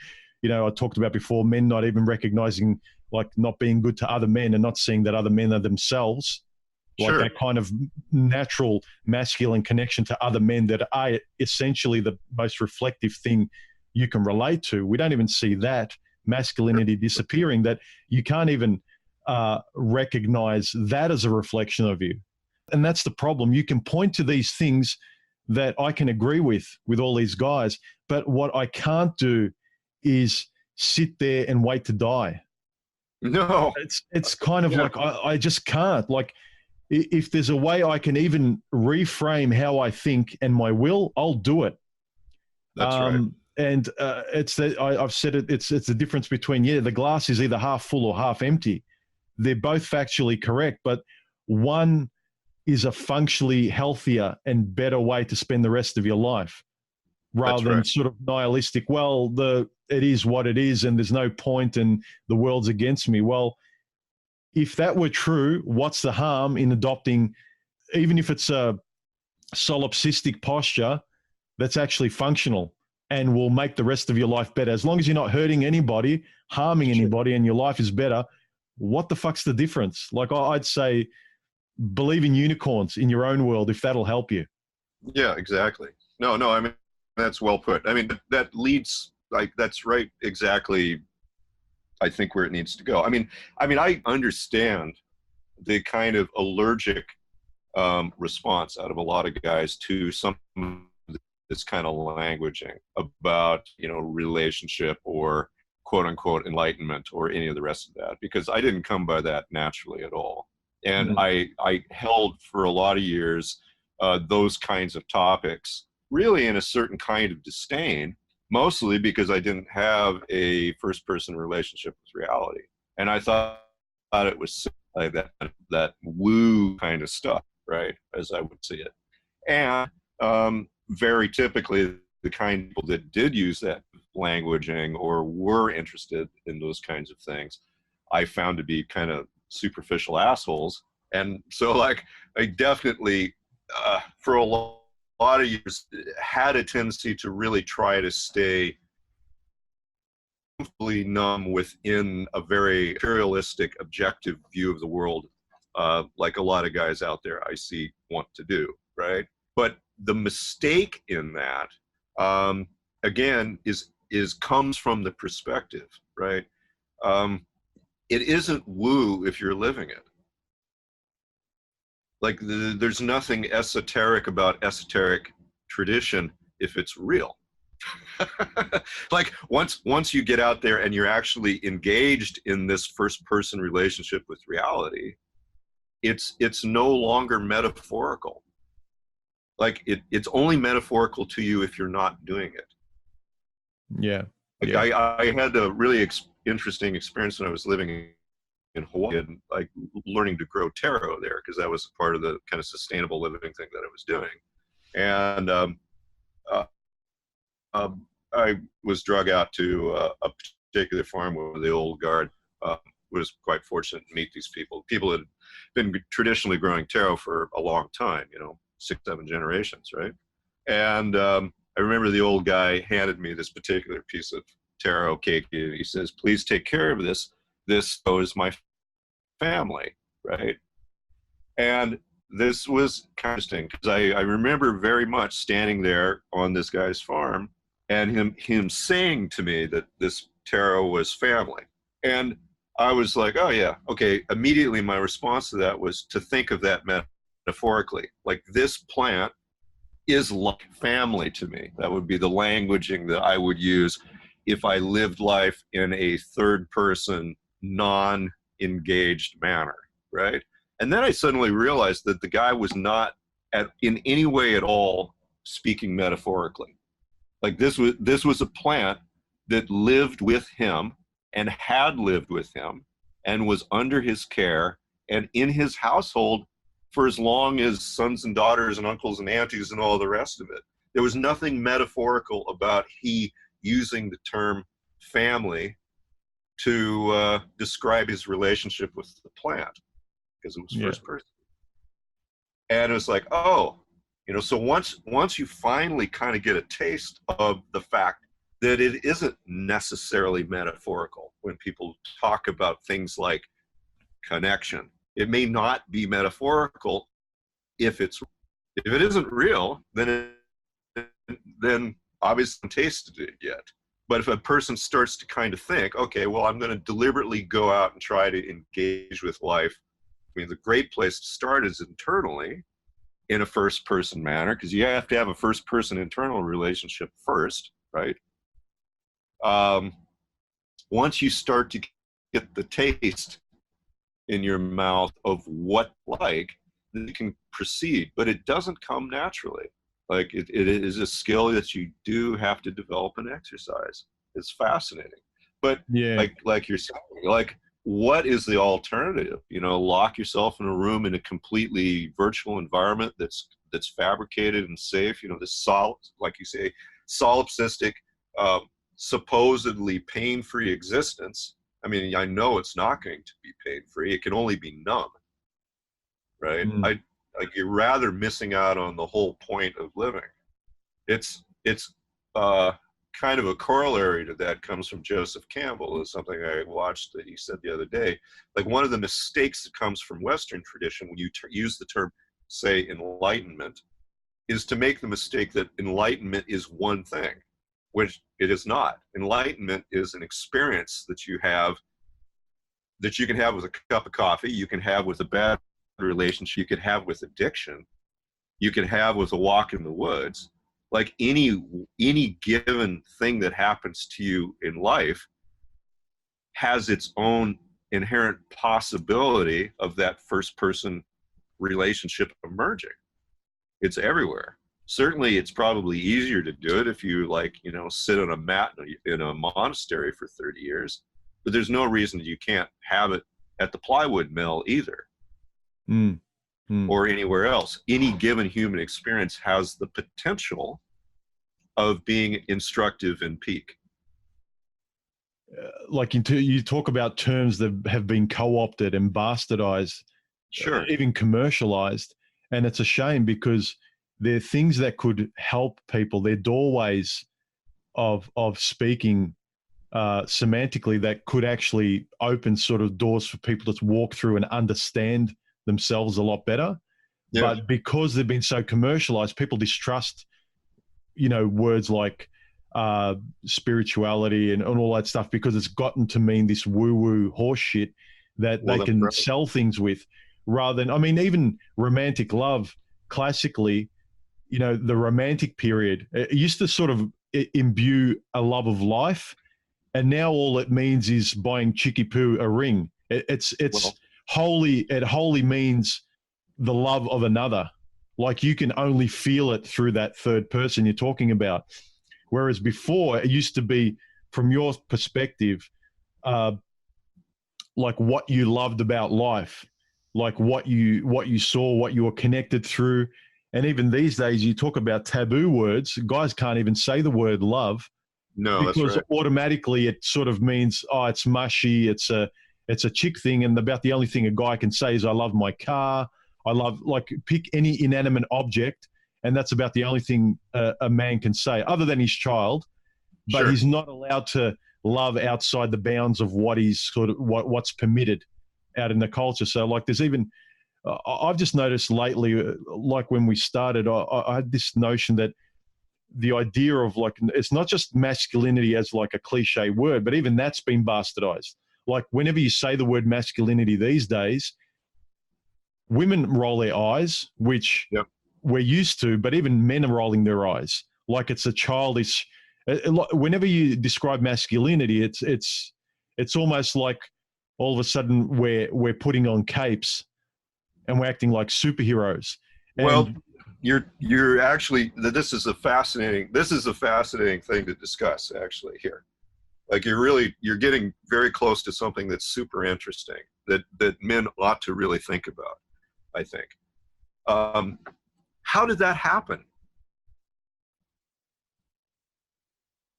you know, I talked about before, men not even recognizing, like, not being good to other men and not seeing that other men are themselves. Like Sure. that kind of natural masculine connection to other men that are essentially the most reflective thing you can relate to. We don't even see that. Masculinity disappearing, that you can't even recognize that as a reflection of you. And that's the problem. You can point to these things that I can agree with all these guys, but what I can't do is sit there and wait to die. No. It's kind of like, I just can't. Like, if there's a way I can even reframe how I think and my will, I'll do it. That's right. And it's that I've said it. It's the difference between, the glass is either half full or half empty. They're both factually correct, but one is a functionally healthier and better way to spend the rest of your life, rather than sort of nihilistic. Well, it is what it is, and there's no point, and the world's against me. Well, if that were true, what's the harm in adopting, even if it's a solipsistic posture that's actually functional and will make the rest of your life better? As long as you're not hurting anybody, harming anybody, and your life is better, what the fuck's the difference? Like, I'd say, believe in unicorns in your own world if that'll help you. Yeah, exactly. No, I mean, that's well put. I mean, that leads, like, that's right, exactly, I think, where it needs to go. I mean, I understand the kind of allergic response out of a lot of guys to some this kind of languaging about, relationship or quote unquote enlightenment or any of the rest of that, because I didn't come by that naturally at all. And I held for a lot of years those kinds of topics really in a certain kind of disdain, mostly because I didn't have a first person relationship with reality. And I thought it was like that woo kind of stuff, right, as I would see it. And very typically, the kind of people that did use that languaging or were interested in those kinds of things, I found to be kind of superficial assholes. And so, like, I definitely for a lot of years, had a tendency to really try to stay comfortably numb within a very imperialistic, objective view of the world, like a lot of guys out there I see want to do, right? But the mistake in that, again, is comes from the perspective, right? It isn't woo if you're living it. Like there's nothing esoteric about esoteric tradition if it's real. Like once you get out there and you're actually engaged in this first person relationship with reality, it's no longer metaphorical. Like it's only metaphorical to you if you're not doing it. Yeah. Like Yeah. I had a really interesting experience when I was living in Hawaii and like learning to grow taro there, because that was part of the kind of sustainable living thing that I was doing. And uh, I was drug out to a particular farm where the old guard was quite fortunate to meet these people. People that had been traditionally growing taro for a long time, 6, 7 generations, right? And I remember the old guy handed me this particular piece of taro cake. He says, "Please take care of this. This is my family," right? And this was kind of interesting because I remember very much standing there on this guy's farm and him saying to me that this taro was family. And I was like, oh yeah, okay. Immediately my response to that was to think of that metaphorically. Like this plant is like family to me. That would be the languaging that I would use if I lived life in a third person, non-engaged manner, right? And then I suddenly realized that the guy was not in any way at all speaking metaphorically. Like this was a plant that lived with him and had lived with him and was under his care and in his household for as long as sons and daughters and uncles and aunties and all the rest of it. There was nothing metaphorical about he using the term family to describe his relationship with the plant, because it was first person. And it was like, oh, so once you finally kind of get a taste of the fact that it isn't necessarily metaphorical when people talk about things like connection, it may not be metaphorical if it isn't real, then obviously haven't tasted it yet. But if a person starts to kind of think, okay, well, I'm going to deliberately go out and try to engage with life. I mean, the great place to start is internally in a first person manner, because you have to have a first person internal relationship first, right? Once you start to get the taste in your mouth of what like, then you can proceed, but it doesn't come naturally. Like it is a skill that you do have to develop and exercise. It's fascinating. But like you're saying, like what is the alternative? Lock yourself in a room in a completely virtual environment that's fabricated and safe, this solid, like you say, solipsistic, supposedly pain-free existence. I mean, I know it's not going to be pain-free. It can only be numb, right? Like you're rather missing out on the whole point of living. It's kind of a corollary to that comes from Joseph Campbell, is something I watched that he said the other day. Like one of the mistakes that comes from Western tradition when you use the term, say, enlightenment, is to make the mistake that enlightenment is one thing, which it is not. Enlightenment is an experience that you have, that you can have with a cup of coffee, you can have with a bad relationship, you could have with addiction, you could have with a walk in the woods. Like any given thing that happens to you in life has its own inherent possibility of that first person relationship emerging. It's everywhere. Certainly it's probably easier to do it if you sit on a mat in a monastery for 30 years, but there's no reason you can't have it at the plywood mill either. Or anywhere else. Any given human experience has the potential of being instructive and peak. Like you talk about terms that have been co-opted and bastardized, Sure, even commercialized, And it's a shame because they're things that could help people. They're doorways of speaking semantically that could actually open sort of doors for people to walk through and understand themselves a lot better. Yeah. But because they've been so commercialized, people distrust, words like spirituality and all that stuff, because it's gotten to mean this woo-woo horse shit that they can sell things with, rather than, I mean, even romantic love, classically, the romantic period, it used to sort of imbue a love of life. And now all it means is buying Chicky Poo a ring. It's wholly, it wholly means the love of another. Like you can only feel it through that third person you're talking about. Whereas before it used to be, from your perspective, like what you loved about life, like what you saw, what you were connected through. And even these days you talk about taboo words. Guys can't even say the word love. No, because that's right. automatically it sort of means, oh, it's mushy, it's a chick thing, and about the only thing a guy can say is I love my car. I love, like, pick any inanimate object, and that's about the only thing a man can say, other than his child. But Sure. he's not allowed to love outside the bounds of what he's sort of what's permitted out in the culture. So, like, there's even I've just noticed lately, like when we started, I had this notion that the idea of, like, it's not just masculinity as like a cliche word, but even that's been bastardized. Like whenever you say the word masculinity these days, women roll their eyes, which we're used to, but even men are rolling their eyes. Like it's a childish, whenever you describe masculinity, it's almost like all of a sudden we're putting on capes and we're acting like superheroes. Well, you're actually, this is a fascinating thing to discuss actually here. Like you're getting very close to something that's super interesting that men ought to really think about, I think. How did that happen?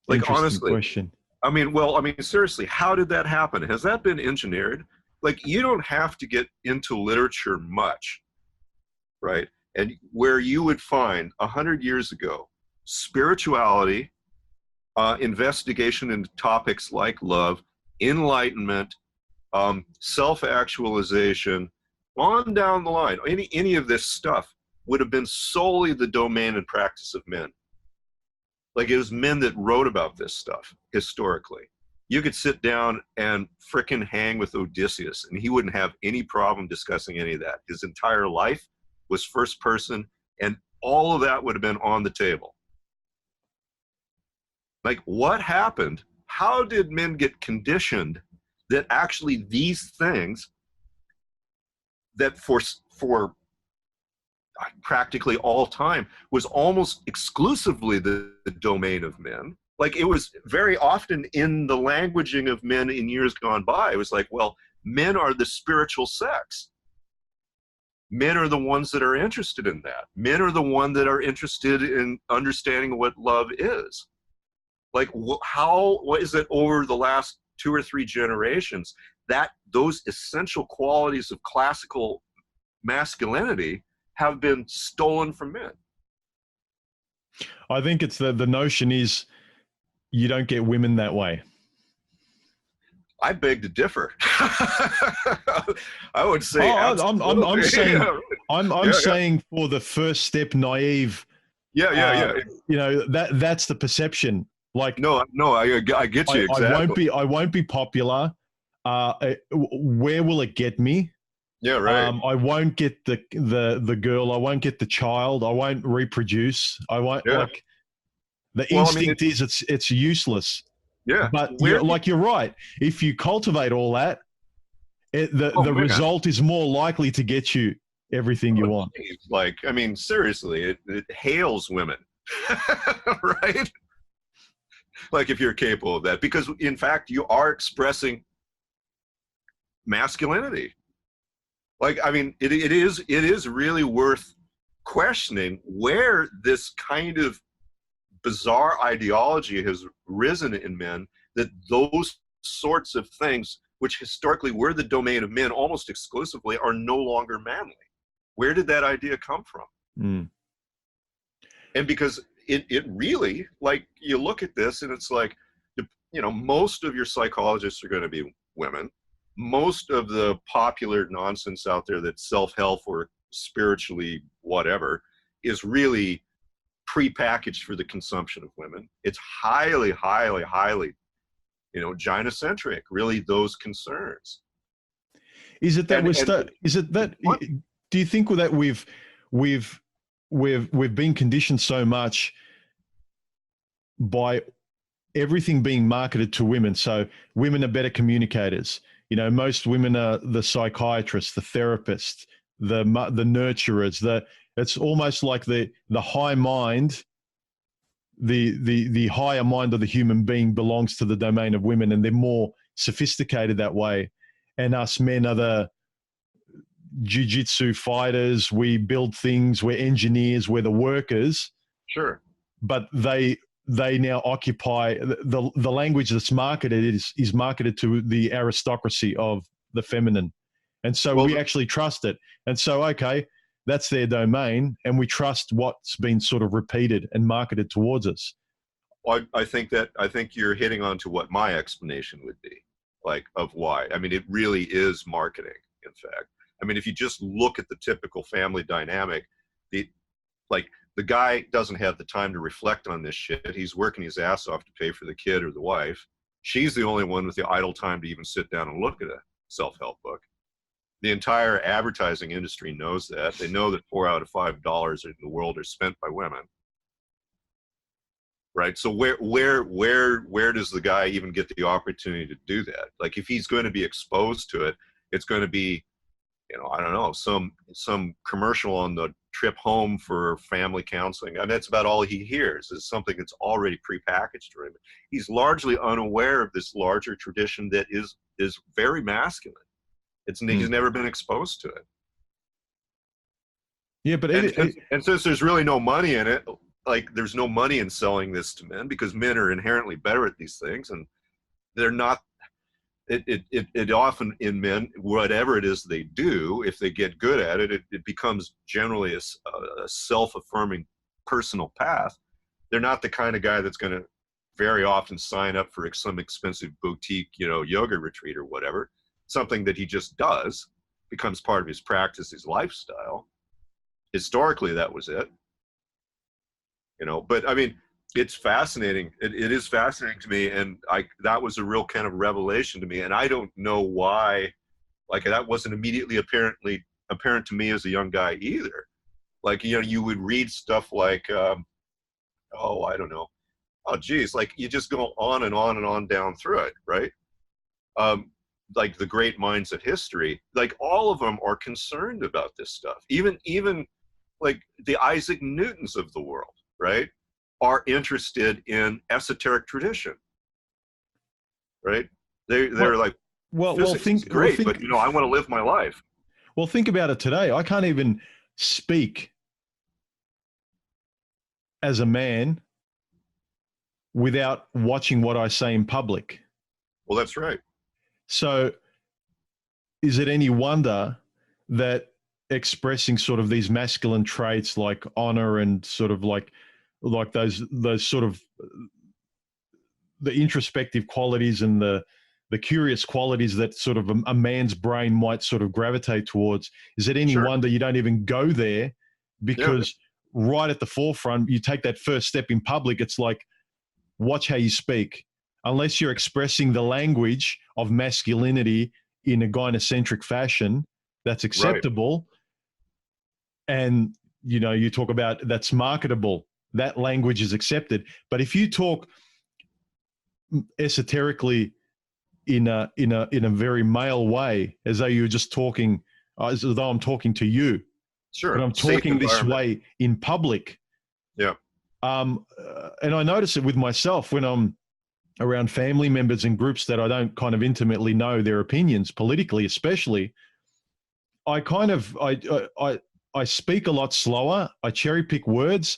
Like, honestly, question. I mean, seriously, how did that happen? Has that been engineered? Like, you don't have to get into literature much, right? And where you would find 100 years ago, spirituality, investigation into topics like love, enlightenment, self-actualization, on down the line, any of this stuff would have been solely the domain and practice of men. Like, it was men that wrote about this stuff historically. You could sit down and frickin' hang with Odysseus and he wouldn't have any problem discussing any of that. His entire life was first person, and all of that would have been on the table. Like, what happened? How did men get conditioned that actually these things that for practically all time was almost exclusively the domain of men? Like, it was very often in the languaging of men in years gone by. It was like, well, men are the spiritual sex. Men are the ones that are interested in that. Men are the ones that are interested in understanding what love is. Like, what is it over the last 2 or 3 generations that those essential qualities of classical masculinity have been stolen from men? I think it's the notion is you don't get women that way. I beg to differ. I would say I'm saying I'm saying for the first step naive. That's the perception. Like, no, I get you exactly. I won't be popular. Where will it get me? Yeah, right. I won't get the girl. I won't get the child. I won't reproduce. I won't like. The instinct is it's useless. Yeah, but you're right. If you cultivate all that, the result is more likely to get you everything you want. Like, I mean, seriously, it hails women, right? Like, if you're capable of that, because in fact you are expressing masculinity. Like, I mean, it is really worth questioning where this kind of bizarre ideology has risen in men, that those sorts of things, which historically were the domain of men almost exclusively, are no longer manly. Where did that idea come from? Mm. And because it really, like, you look at this and it's like, you know, most of your psychologists are going to be women. Most of the popular nonsense out there that's self-help or spiritually whatever is really prepackaged for the consumption of women. It's highly, highly, highly, you know, gynocentric, really, those concerns. Is it that do you think that we've been conditioned so much by everything being marketed to women? So women are better communicators. You know, most women are the psychiatrists, the therapists, the nurturers. It's almost like the high mind, the higher mind of the human being belongs to the domain of women, and they're more sophisticated that way. And us men are the jiu-jitsu fighters. We build things. We're engineers. We're the workers. Sure. But they now occupy the language that's marketed is marketed to the aristocracy of the feminine. And so we actually trust it. And so, okay, that's their domain, and we trust what's been sort of repeated and marketed towards us. Well, I think you're hitting on to what my explanation would be, like, of why. I mean, it really is marketing, in fact. I mean, if you just look at the typical family dynamic, the guy doesn't have the time to reflect on this shit. He's working his ass off to pay for the kid or the wife. She's the only one with the idle time to even sit down and look at a self-help book. The entire advertising industry knows that. They know that 4 out of $5 in the world are spent by women. Right? So where does the guy even get the opportunity to do that? Like, if he's going to be exposed to it, it's going to be, you know, I don't know, some commercial on the trip home for family counseling, and that's about all he hears, is something that's already prepackaged for him. He's largely unaware of this larger tradition that is very masculine. He's never been exposed to it. Yeah, but and since there's really no money in it, like, there's no money in selling this to men, because men are inherently better at these things, and they're not. It often, in men, whatever it is they do, if they get good at it, it becomes generally a self-affirming personal path. They're not the kind of guy that's going to very often sign up for some expensive boutique, you know, yoga retreat or whatever. Something that he just does, becomes part of his practice, his lifestyle. Historically, that was it. You know, but I mean, it's fascinating. It is fascinating to me, and that was a real kind of revelation to me. And I don't know why, like, that wasn't immediately apparent to me as a young guy either. Like, you know, you would read stuff like, I don't know, oh geez, like, you just go on and on and on down through it, right? Like the great minds of history, like, all of them are concerned about this stuff. Even like the Isaac Newtons of the world, right, are interested in esoteric tradition, right? They're like, physics is great, but, you know, I want to live my life. Well, think about it today. I can't even speak as a man without watching what I say in public. Well, that's right. So is it any wonder that expressing sort of these masculine traits like honor and sort of like those sort of the introspective qualities and the curious qualities that sort of a man's brain might sort of gravitate towards, is it any wonder you don't even go there? Because right at the forefront, you take that first step in public, it's like, watch how you speak. Unless you're expressing the language of masculinity in a gynocentric fashion that's acceptable, and, you know, you talk about that's marketable, that language is accepted. But if you talk esoterically in a very male way, as though you're just talking, as though I'm talking to you, but I'm talking this way in public. Yeah. And I notice it with myself when I'm around family members in groups that I don't kind of intimately know their opinions, politically especially. I kind of I speak a lot slower. I cherry pick words,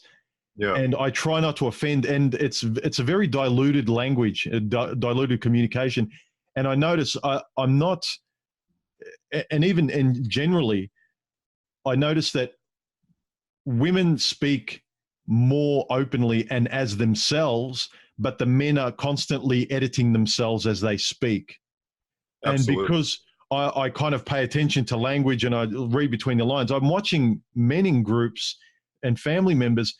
and I try not to offend. And it's a very diluted language, diluted communication. And I notice I'm not, and even generally, I noticed that women speak more openly and as themselves, but the men are constantly editing themselves as they speak. Absolutely. And because I kind of pay attention to language and I read between the lines, I'm watching men in groups and family members,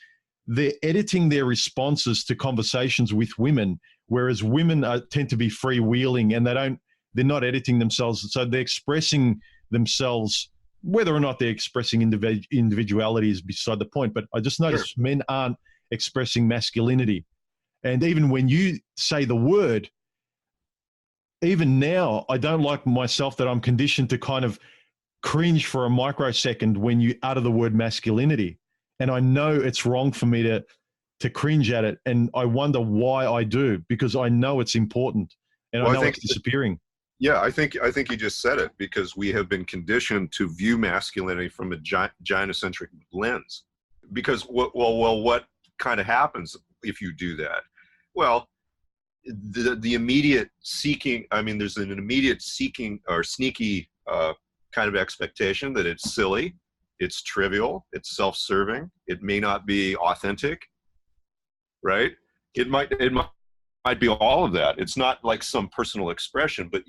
they're editing their responses to conversations with women, whereas women tend to be freewheeling and they're not editing themselves. So they're expressing themselves. Whether or not they're expressing individuality is beside the point, but I just noticed men aren't expressing masculinity. And even when you say the word, even now, I don't like myself that I'm conditioned to kind of cringe for a microsecond when you utter the word masculinity. And I know it's wrong for me to cringe at it. And I wonder why I do, because I know it's important and I know it's disappearing. Yeah, I think you just said it, because we have been conditioned to view masculinity from a gynocentric lens. Because what kind of happens if you do that? Well, the immediate seeking. I mean, there's an immediate seeking or sneaky kind of expectation that it's silly, it's trivial, it's self-serving, it may not be authentic, right? It might be all of that. It's not like some personal expression, but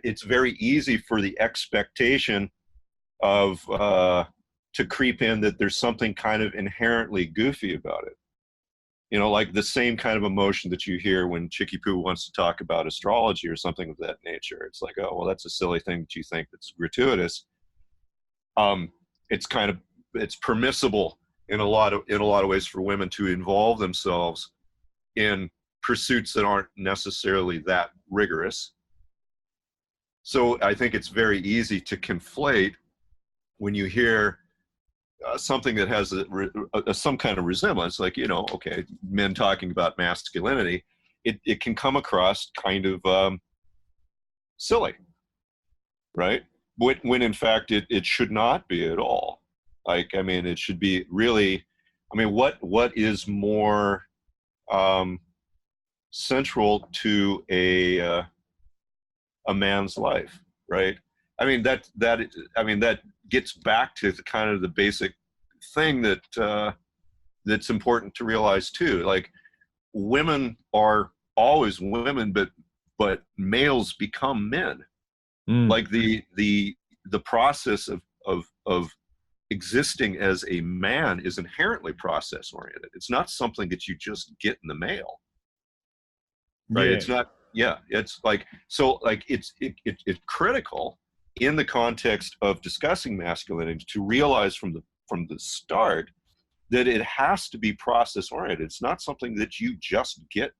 it's very easy for the expectation of to creep in that there's something kind of inherently goofy about it. You know, like the same kind of emotion that you hear when Chicky Poo wants to talk about astrology or something of that nature. It's like, oh, well, that's a silly thing that you think that's gratuitous. It's permissible in a lot of ways for women to involve themselves in pursuits that aren't necessarily that rigorous. So I think it's very easy to conflate when you hear something that has some kind of resemblance, like, you know, okay, men talking about masculinity, it can come across kind of silly, right? When in fact it should not be at all. Like, I mean, it should be really, I mean, what is more central to a man's life, right? I mean, that gets back to the kind of the basic thing that that's important to realize too. Like, women are always women, but males become men. Like the process of existing as a man is inherently process oriented. It's not something that you just get in the mail, right? Yeah. It's not. Yeah, it's like, so like it's critical in the context of discussing masculinity to realize from the start that it has to be process oriented. It's not something that you just get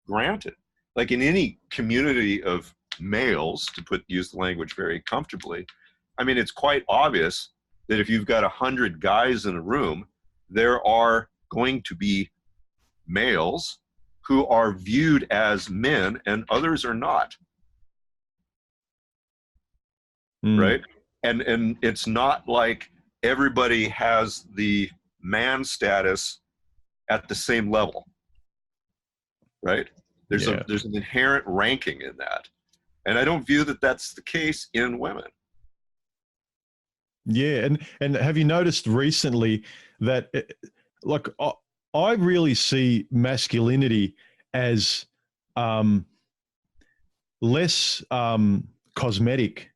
granted. Like in any community of males, to use the language very comfortably, I mean, it's quite obvious that if you've got 100 guys in a room, there are going to be males who are viewed as men and others are not. Right? And it's not like everybody has the man status at the same level. Right? There's an inherent ranking in that. And I don't view that that's the case in women. Yeah, and have you noticed recently that, like, I really see masculinity as less cosmetic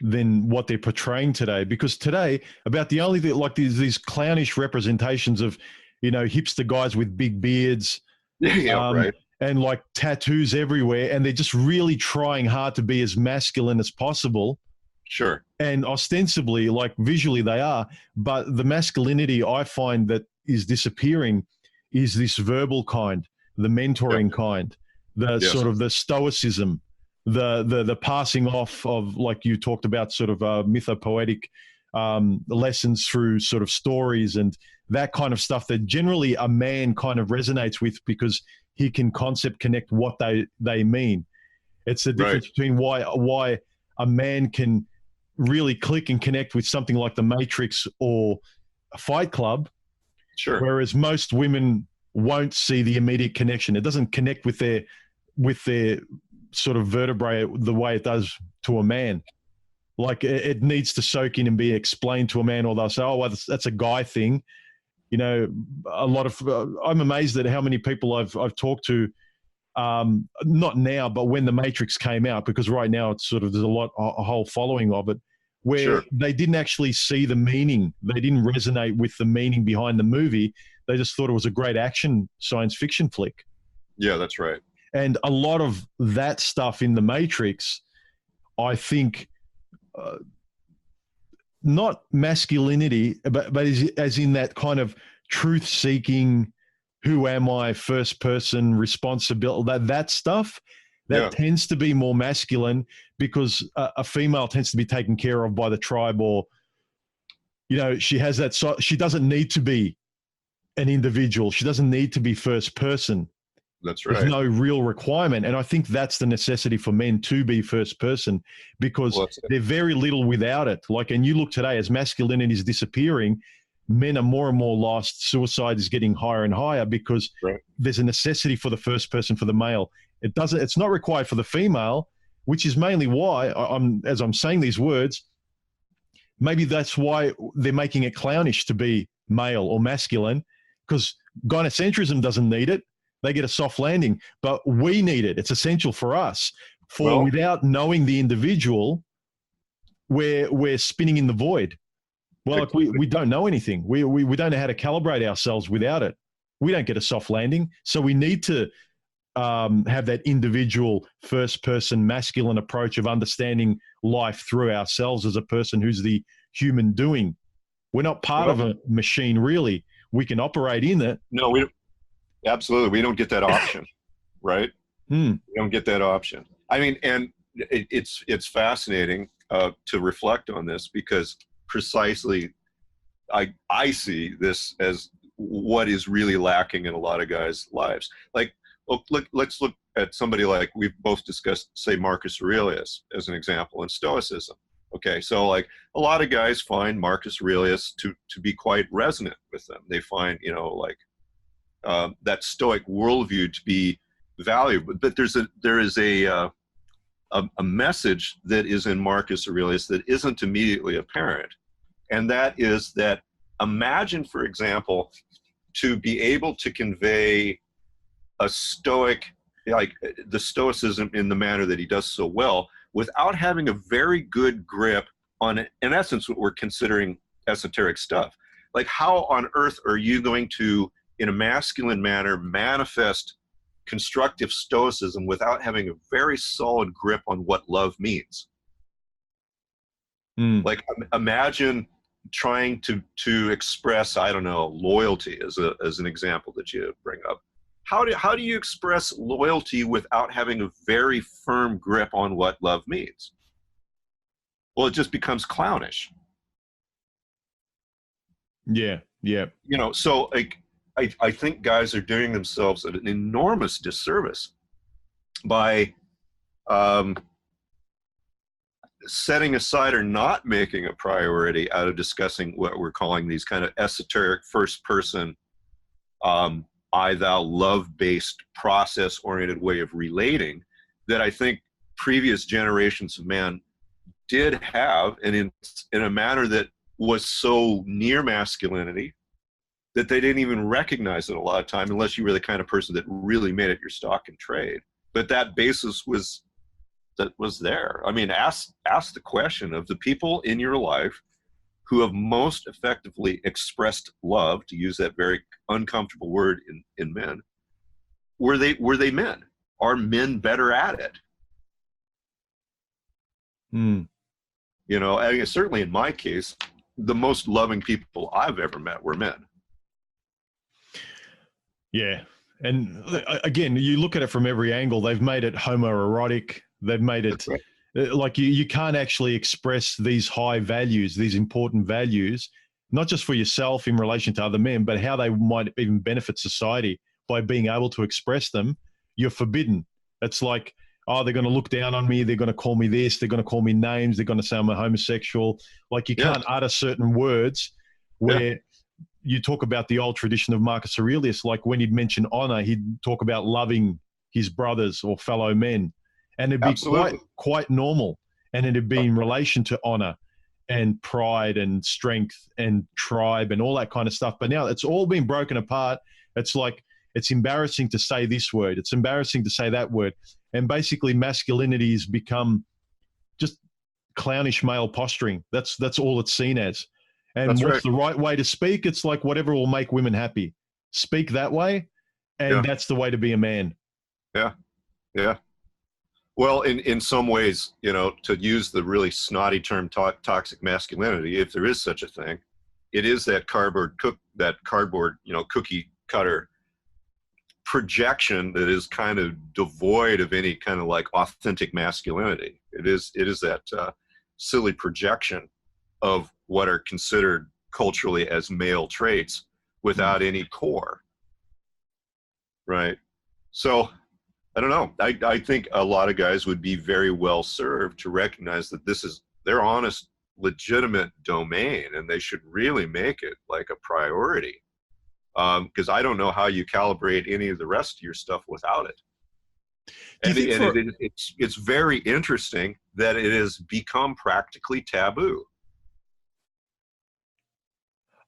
than what they're portraying today? Because today, about the only thing, like these clownish representations of, you know, hipster guys with big beards, Right. and like tattoos everywhere, and they're just really trying hard to be as masculine as possible. Sure. And ostensibly, like visually they are, but the masculinity I find that is disappearing is this verbal kind, the mentoring kind, the sort of the stoicism, the passing off of, like you talked about, sort of mythopoetic lessons through sort of stories and that kind of stuff that generally a man kind of resonates with because he can concept connect what they mean. It's the difference between why a man can really click and connect with something like The Matrix or a Fight Club, whereas most women won't see the immediate connection. It doesn't connect with their sort of vertebrae the way it does to a man. Like it needs to soak in and be explained to a man, or they'll say, oh, well, that's a guy thing. You know, a lot of, I'm amazed at how many people I've talked to, not now, but when The Matrix came out, because right now it's sort of, there's a whole following of it, where Sure. they didn't actually see the meaning. They didn't resonate with the meaning behind the movie. They just thought it was a great action science fiction flick. Yeah, that's right. And a lot of that stuff in The Matrix, I think, not masculinity, but as in that kind of truth-seeking, who am I, first person, responsibility, that stuff, that tends to be more masculine, because a female tends to be taken care of by the tribe, or, you know, she has that, she doesn't need to be an individual. She doesn't need to be first person. That's right. There's no real requirement. And I think that's the necessity for men to be first person, because they're very little without it. Like, and you look today, as masculinity is disappearing, men are more and more lost. Suicide is getting higher and higher, because there's a necessity for the first person, for the male. It's not required for the female, which is mainly why as I'm saying these words, maybe that's why they're making it clownish to be male or masculine, because gynocentrism doesn't need it. They get a soft landing, but we need it. It's essential for us. Without knowing the individual, we're spinning in the void. Well, like we don't know anything. We don't know how to calibrate ourselves without it. We don't get a soft landing. So we need to have that individual first-person masculine approach of understanding life through ourselves as a person who's the human doing. We're not part of a machine, really. We can operate in it. No, absolutely. We don't get that option, right? We don't get that option. I mean, and it's fascinating to reflect on this, because precisely I see this as what is really lacking in a lot of guys' lives. Like, let's look at somebody like we've both discussed, say Marcus Aurelius as an example in Stoicism. Okay, so like a lot of guys find Marcus Aurelius to be quite resonant with them. They find, you know, like that Stoic worldview to be valuable. But there is a message that is in Marcus Aurelius that isn't immediately apparent, and that is that, imagine, for example, to be able to convey a Stoic, like the Stoicism in the manner that he does so well, without having a very good grip on, in essence, what we're considering esoteric stuff. Like, how on earth are you going to, in a masculine manner, manifest constructive Stoicism without having a very solid grip on what love means? Like, imagine trying to express, I don't know, loyalty as an example that you bring up. How do you express loyalty without having a very firm grip on what love means? Well, it just becomes clownish. Yeah. You know, so like, I think guys are doing themselves an enormous disservice by setting aside or not making a priority out of discussing what we're calling these kind of esoteric first person, I, thou, love-based, process-oriented way of relating that I think previous generations of man did have, and in a manner that was so near masculinity that they didn't even recognize it a lot of time, unless you were the kind of person that really made it your stock and trade. But that basis was there. I mean, ask the question of the people in your life who have most effectively expressed love, to use that very uncomfortable word in men. Were they men? Are men better at it? You know, I mean, certainly in my case, the most loving people I've ever met were men. Yeah. And again, you look at it from every angle. They've made it homoerotic. They've made it like you can't actually express these high values, these important values, not just for yourself in relation to other men, but how they might even benefit society by being able to express them. You're forbidden. It's like, oh, they're going to look down on me. They're going to call me this. They're going to call me names. They're going to say I'm a homosexual. Like, you can't utter certain words where you talk about the old tradition of Marcus Aurelius. Like, when he'd mention honor, he'd talk about loving his brothers or fellow men. And it'd be quite normal. and it'd be in relation to honor and pride and strength and tribe and all that kind of stuff. But now it's all been broken apart. It's like, it's embarrassing to say this word. It's embarrassing to say that word. And basically masculinity has become just clownish male posturing. That's all it's seen as. And That's what's right. the right way to speak? It's like whatever will make women happy. Speak that way, and that's the way to be a man. Yeah. Yeah. Well, in some ways, you know, to use the really snotty term toxic masculinity, if there is such a thing, it is that cardboard, you know, cookie cutter projection that is kind of devoid of any kind of like authentic masculinity. It is that silly projection of what are considered culturally as male traits without any core. Right. So I don't know. I think a lot of guys would be very well served to recognize that this is their honest, legitimate domain, and they should really make it like a priority. Because I don't know how you calibrate any of the rest of your stuff without it. It's very interesting that it has become practically taboo.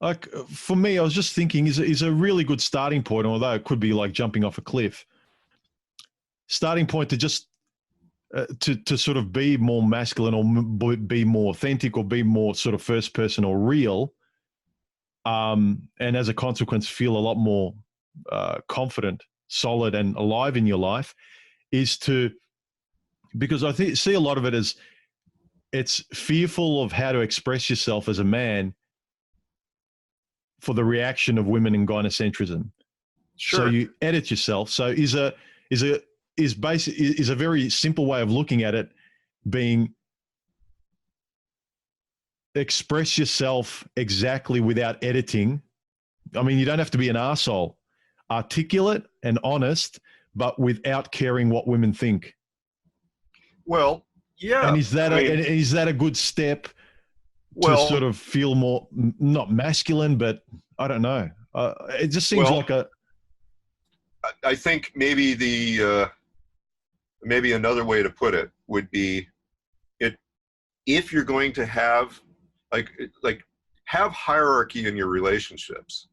Like for me, I was just thinking, is a really good starting point, although it could be like jumping off a cliff. Starting point to just to sort of be more masculine or be more authentic or be more sort of first person or real, and as a consequence feel a lot more confident, solid and alive in your life, is to, because I see a lot of it as it's fearful of how to express yourself as a man for the reaction of women in gynocentrism. Sure. So you edit yourself. So is a very simple way of looking at it being express yourself exactly without editing. I mean, you don't have to be an arsehole. Articulate and honest, but without caring what women think. Well, yeah. And is that a good step to sort of feel more, not masculine, but I don't know. It just seems like a... I think maybe maybe another way to put it would be if you're going to have have hierarchy in your relationships,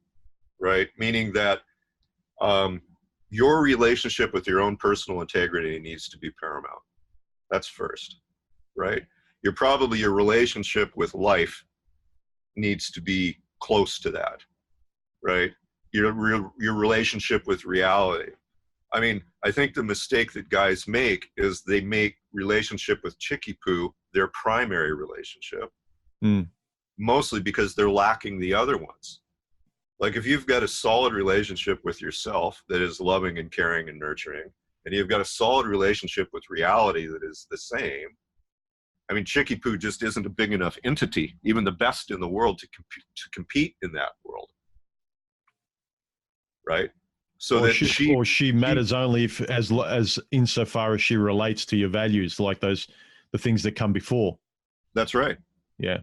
right? Meaning that your relationship with your own personal integrity needs to be paramount. That's first, right? Your relationship with life needs to be close to that, right? Your relationship with reality. I mean, I think the mistake that guys make is they make relationship with chickie poo their primary relationship, mostly because they're lacking the other ones. Like if you've got a solid relationship with yourself that is loving and caring and nurturing, and you've got a solid relationship with reality that is the same, I mean, chickie poo just isn't a big enough entity, even the best in the world, to compete in that world. Right? So that she matters only as insofar as she relates to your values, like the things that come before. That's right. Yeah.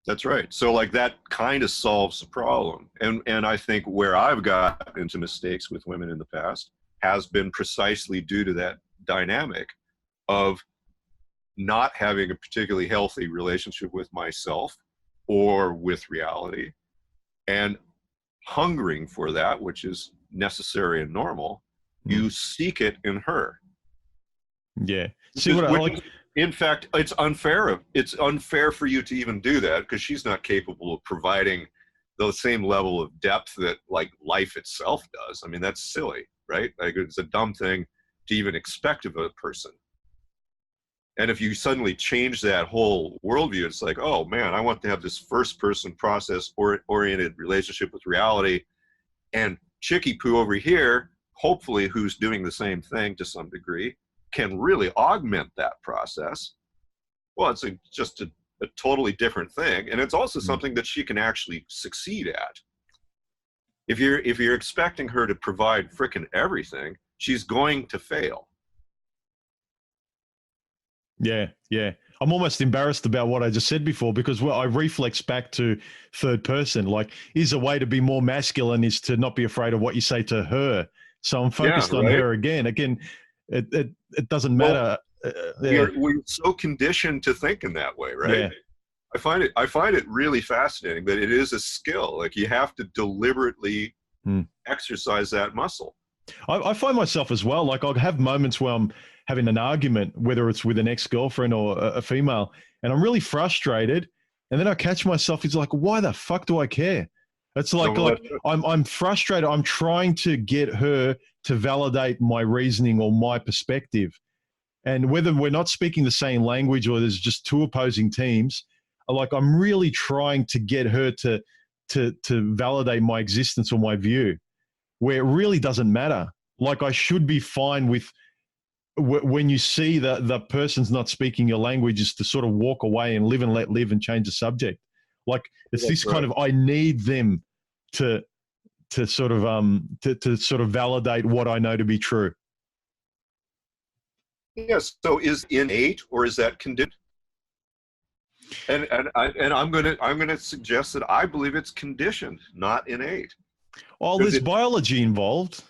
That's right. So like that kind of solves the problem. And I think where I've got into mistakes with women in the past has been precisely due to that dynamic of not having a particularly healthy relationship with myself or with reality, and hungering for that, which is necessary and normal. You seek it in her. Yeah. See what I like. In fact, it's unfair. It's unfair for you to even do that because she's not capable of providing the same level of depth that like life itself does. I mean, that's silly, right? Like it's a dumb thing to even expect of a person. And if you suddenly change that whole worldview, it's like, oh man, I want to have this first person process oriented relationship with reality, and chickie poo over here, hopefully who's doing the same thing to some degree, can really augment that process. Well, it's just a totally different thing. And it's also something that she can actually succeed at. If you're expecting her to provide frickin' everything, she's going to fail. Yeah, yeah. I'm almost embarrassed about what I just said before because I reflex back to third person. Like, is a way to be more masculine is to not be afraid of what you say to her. So I'm focused on her again. Again, it doesn't matter we're so conditioned to think in that way, right? Yeah. I find it really fascinating that it is a skill. Like you have to deliberately exercise that muscle. I find myself as well, like I'll have moments where I'm having an argument, whether it's with an ex-girlfriend or a female, and I'm really frustrated. And then I catch myself, it's like, why the fuck do I care? It's like, I'm frustrated. I'm trying to get her to validate my reasoning or my perspective. And whether we're not speaking the same language or there's just two opposing teams, like I'm really trying to get her to validate my existence or my view, where it really doesn't matter. Like I should be fine with when you see that the person's not speaking your language, is to sort of walk away and live and let live and change the subject. Like it's this kind of, I need them to sort of validate what I know to be true. Yes. So is innate or is that conditioned? And I'm gonna suggest that I believe it's conditioned, not innate. Well, there's biology involved.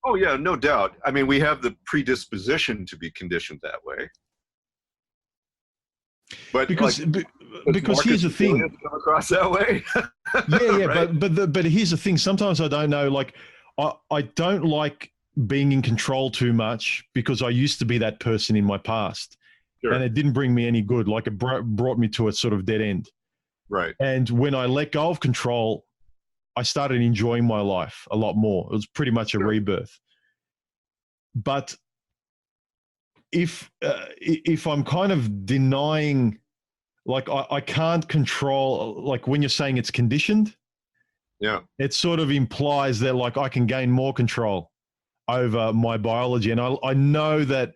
Oh yeah, no doubt. I mean, we have the predisposition to be conditioned that way. But because here's the thing, come across that way. yeah, right? but here's the thing. Sometimes I don't know. Like I don't like being in control too much because I used to be that person in my past. Sure. And it didn't bring me any good. Like it brought me to a sort of dead end. Right. And when I let go of control, I started enjoying my life a lot more. It was pretty much a rebirth. But if I'm kind of denying, like I can't control, like when you're saying it's conditioned, yeah, it sort of implies that like I can gain more control over my biology. And I know that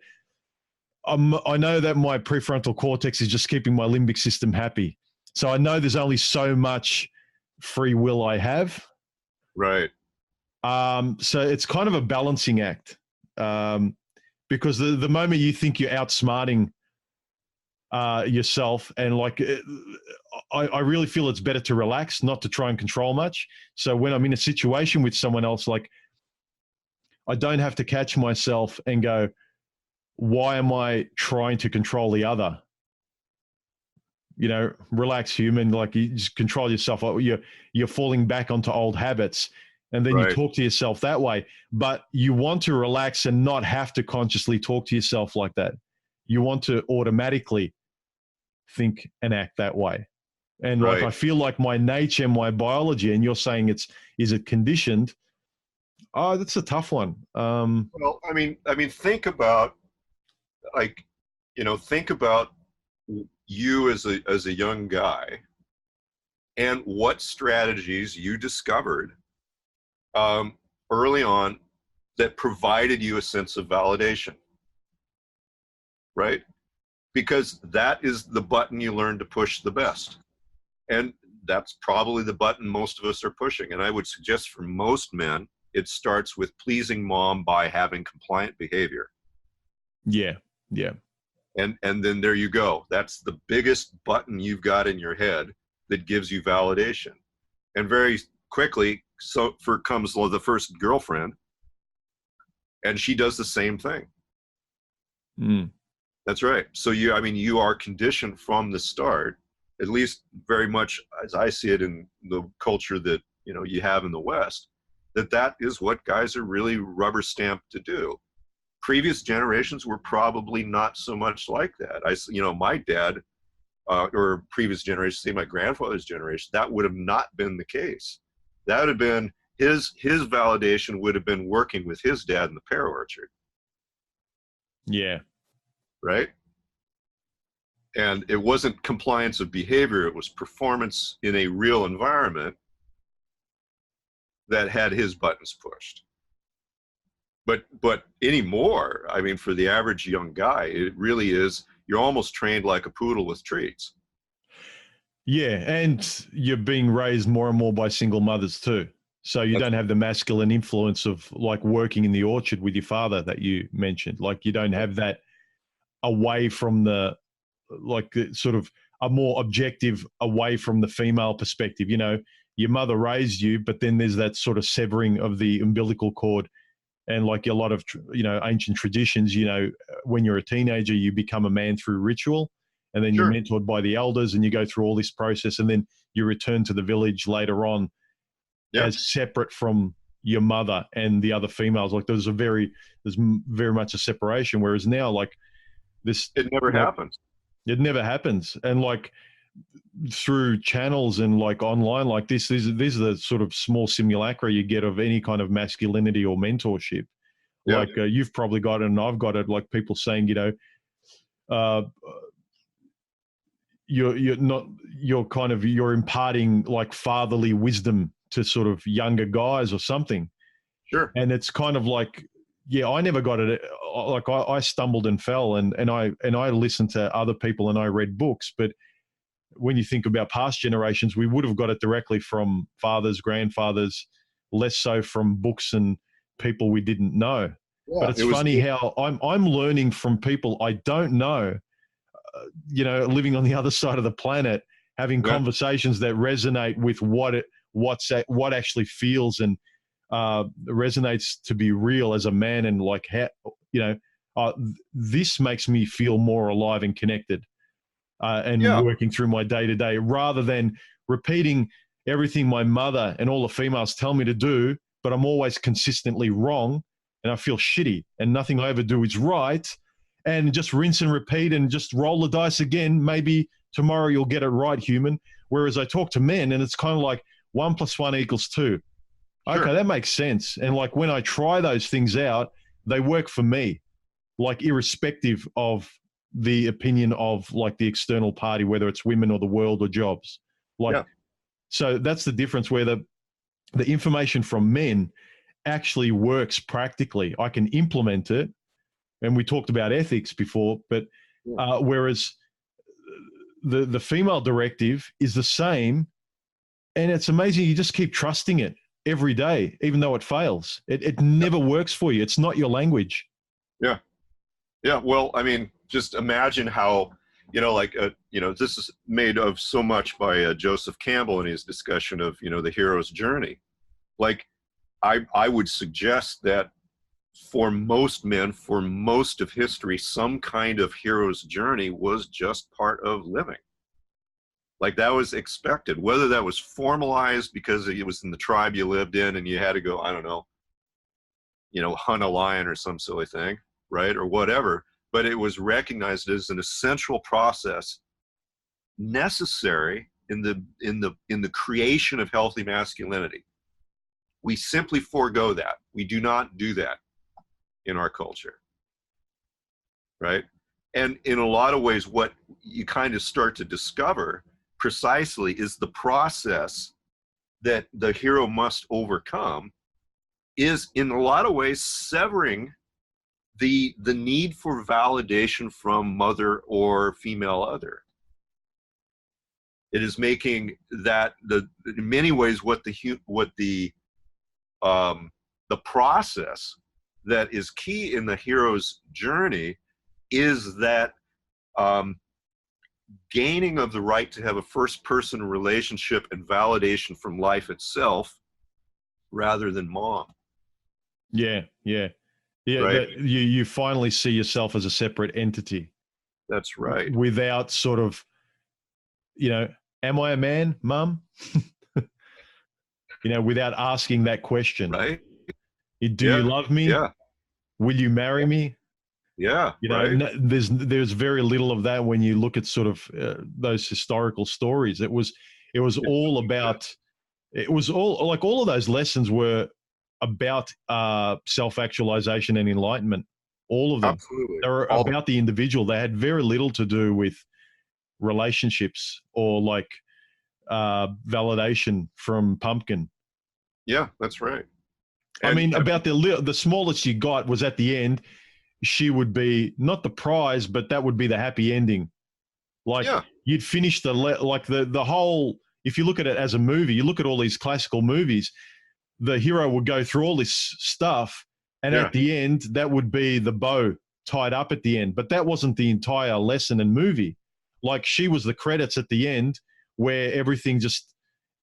my prefrontal cortex is just keeping my limbic system happy. So I know there's only so much free will I have. Right. So it's kind of a balancing act, because the moment you think you're outsmarting yourself, and like I really feel it's better to relax, not to try and control much. So when I'm in a situation with someone else, like I don't have to catch myself and go, why am I trying to control the other? You know, relax, human. Like you just control yourself. You're falling back onto old habits, and then you talk to yourself that way. But you want to relax and not have to consciously talk to yourself like that. You want to automatically think and act that way. And like I feel like my nature, my biology, and you're saying is it conditioned? Oh, that's a tough one. Well, I mean, think about think about you as a young guy and what strategies you discovered early on that provided you a sense of validation, right? Because that is the button you learn to push the best. And that's probably the button most of us are pushing. And I would suggest for most men, it starts with pleasing mom by having compliant behavior. Yeah, yeah. And then there you go. That's the biggest button you've got in your head that gives you validation. And very quickly, comes the first girlfriend, and she does the same thing. That's right. So you are conditioned from the start, at least very much as I see it in the culture that you have in the West, that is what guys are really rubber stamped to do. Previous generations were probably not so much like that. My dad, or previous generations, say my grandfather's generation, that would have not been the case. That would have been his validation would have been working with his dad in the pear orchard. Yeah. Right. And it wasn't compliance of behavior. It was performance in a real environment that had his buttons pushed. But anymore, I mean, for the average young guy, it really is, you're almost trained like a poodle with treats. Yeah. And you're being raised more and more by single mothers too. So you don't have the masculine influence of like working in the orchard with your father that you mentioned. Like you don't have that away from the, like sort of a more objective away from the female perspective. Your mother raised you, but then there's that sort of severing of the umbilical cord. and like a lot of, ancient traditions, when you're a teenager, you become a man through ritual, and then Sure. you're mentored by the elders, and you go through all this process, and then you return to the village later on Yeah. as separate from your mother and the other females. Like there's very much a separation. Whereas now, like this, It never happens. It never happens. And like through channels and like online, like these are the sort of small simulacra you get of any kind of masculinity or mentorship. Yeah. Like you've probably got it, and I've got it. Like people saying, you're imparting like fatherly wisdom to sort of younger guys or something. Sure. And it's kind of like, yeah, I never got it. Like I stumbled and fell, and I listened to other people and I read books. But when you think about past generations, we would have got it directly from fathers, grandfathers, less so from books and people we didn't know. Yeah, but it's funny how I'm learning from people I don't know, living on the other side of the planet, having conversations that resonate with what actually feels and resonates to be real as a man, and like how this makes me feel more alive and connected, and working through my day to day, rather than repeating everything my mother and all the females tell me to do, but I'm always consistently wrong, and I feel shitty, and nothing I ever do is right, and just rinse and repeat and just roll the dice again. Maybe tomorrow you'll get it right, human. Whereas I talk to men and it's kind of like 1 + 1 = 2. Sure. Okay, that makes sense. And like when I try those things out, they work for me, like irrespective of the opinion of like the external party, whether it's women or the world or jobs. Like, so that's the difference, where the information from men actually works practically. I can implement it. And we talked about ethics before, but whereas the female directive is the same, and it's amazing. You just keep trusting it every day, even though it fails. It never works for you. It's not your language. Yeah. Yeah. Well, I mean, just imagine how, this is made of so much by Joseph Campbell in his discussion of, the hero's journey. Like, I would suggest that for most men, for most of history, some kind of hero's journey was just part of living. Like that was expected, whether that was formalized because it was in the tribe you lived in and you had to go, I don't know, hunt a lion or some silly thing, right? Or whatever. But it was recognized as an essential process necessary in the creation of healthy masculinity. We simply forego that. We do not do that in our culture, right? And in a lot of ways, what you kind of start to discover precisely is the process that the hero must overcome is in a lot of ways severing the need for validation from mother or female other. It is making that in many ways what the process that is key in the hero's journey is that gaining of the right to have a first-person relationship and validation from life itself rather than mom. Yeah. Right? You finally see yourself as a separate entity. That's right. Without sort of, am I a man, mum? Without asking that question. Right. Do you love me? Yeah. Will you marry me? Yeah. Right. There's very little of that when you look at sort of those historical stories. It was all about. It was all like all of those lessons were about self-actualization and enlightenment. All of them. Absolutely. They were about the individual. They had very little to do with relationships or like validation from Pumpkin. Yeah, that's right. I mean, about the smallest you got was at the end. She would be not the prize, but that would be the happy ending. Like you'd finish the whole. If you look at it as a movie, you look at all these classical movies. The hero would go through all this stuff, and at the end, that would be the bow tied up at the end. But that wasn't the entire lesson and movie. Like she was the credits at the end, where everything just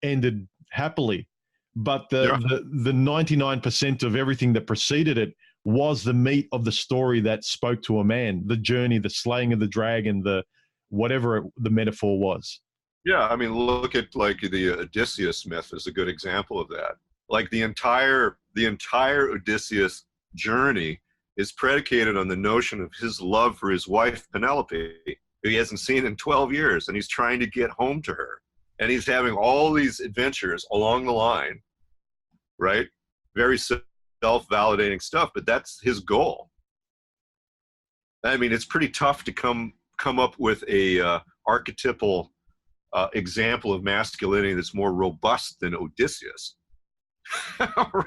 ended happily. but the 99% of everything that preceded it was the meat of the story that spoke to a man, the journey, the slaying of the dragon, the whatever the metaphor was. Yeah, I mean, look at like the Odysseus myth is a good example of that. Like the entire Odysseus journey is predicated on the notion of his love for his wife Penelope, who he hasn't seen in 12 years, and he's trying to get home to her, and he's having all these adventures along the line, right? Very self-validating stuff, but that's his goal. I mean, it's pretty tough to come up with a archetypal example of masculinity that's more robust than Odysseus.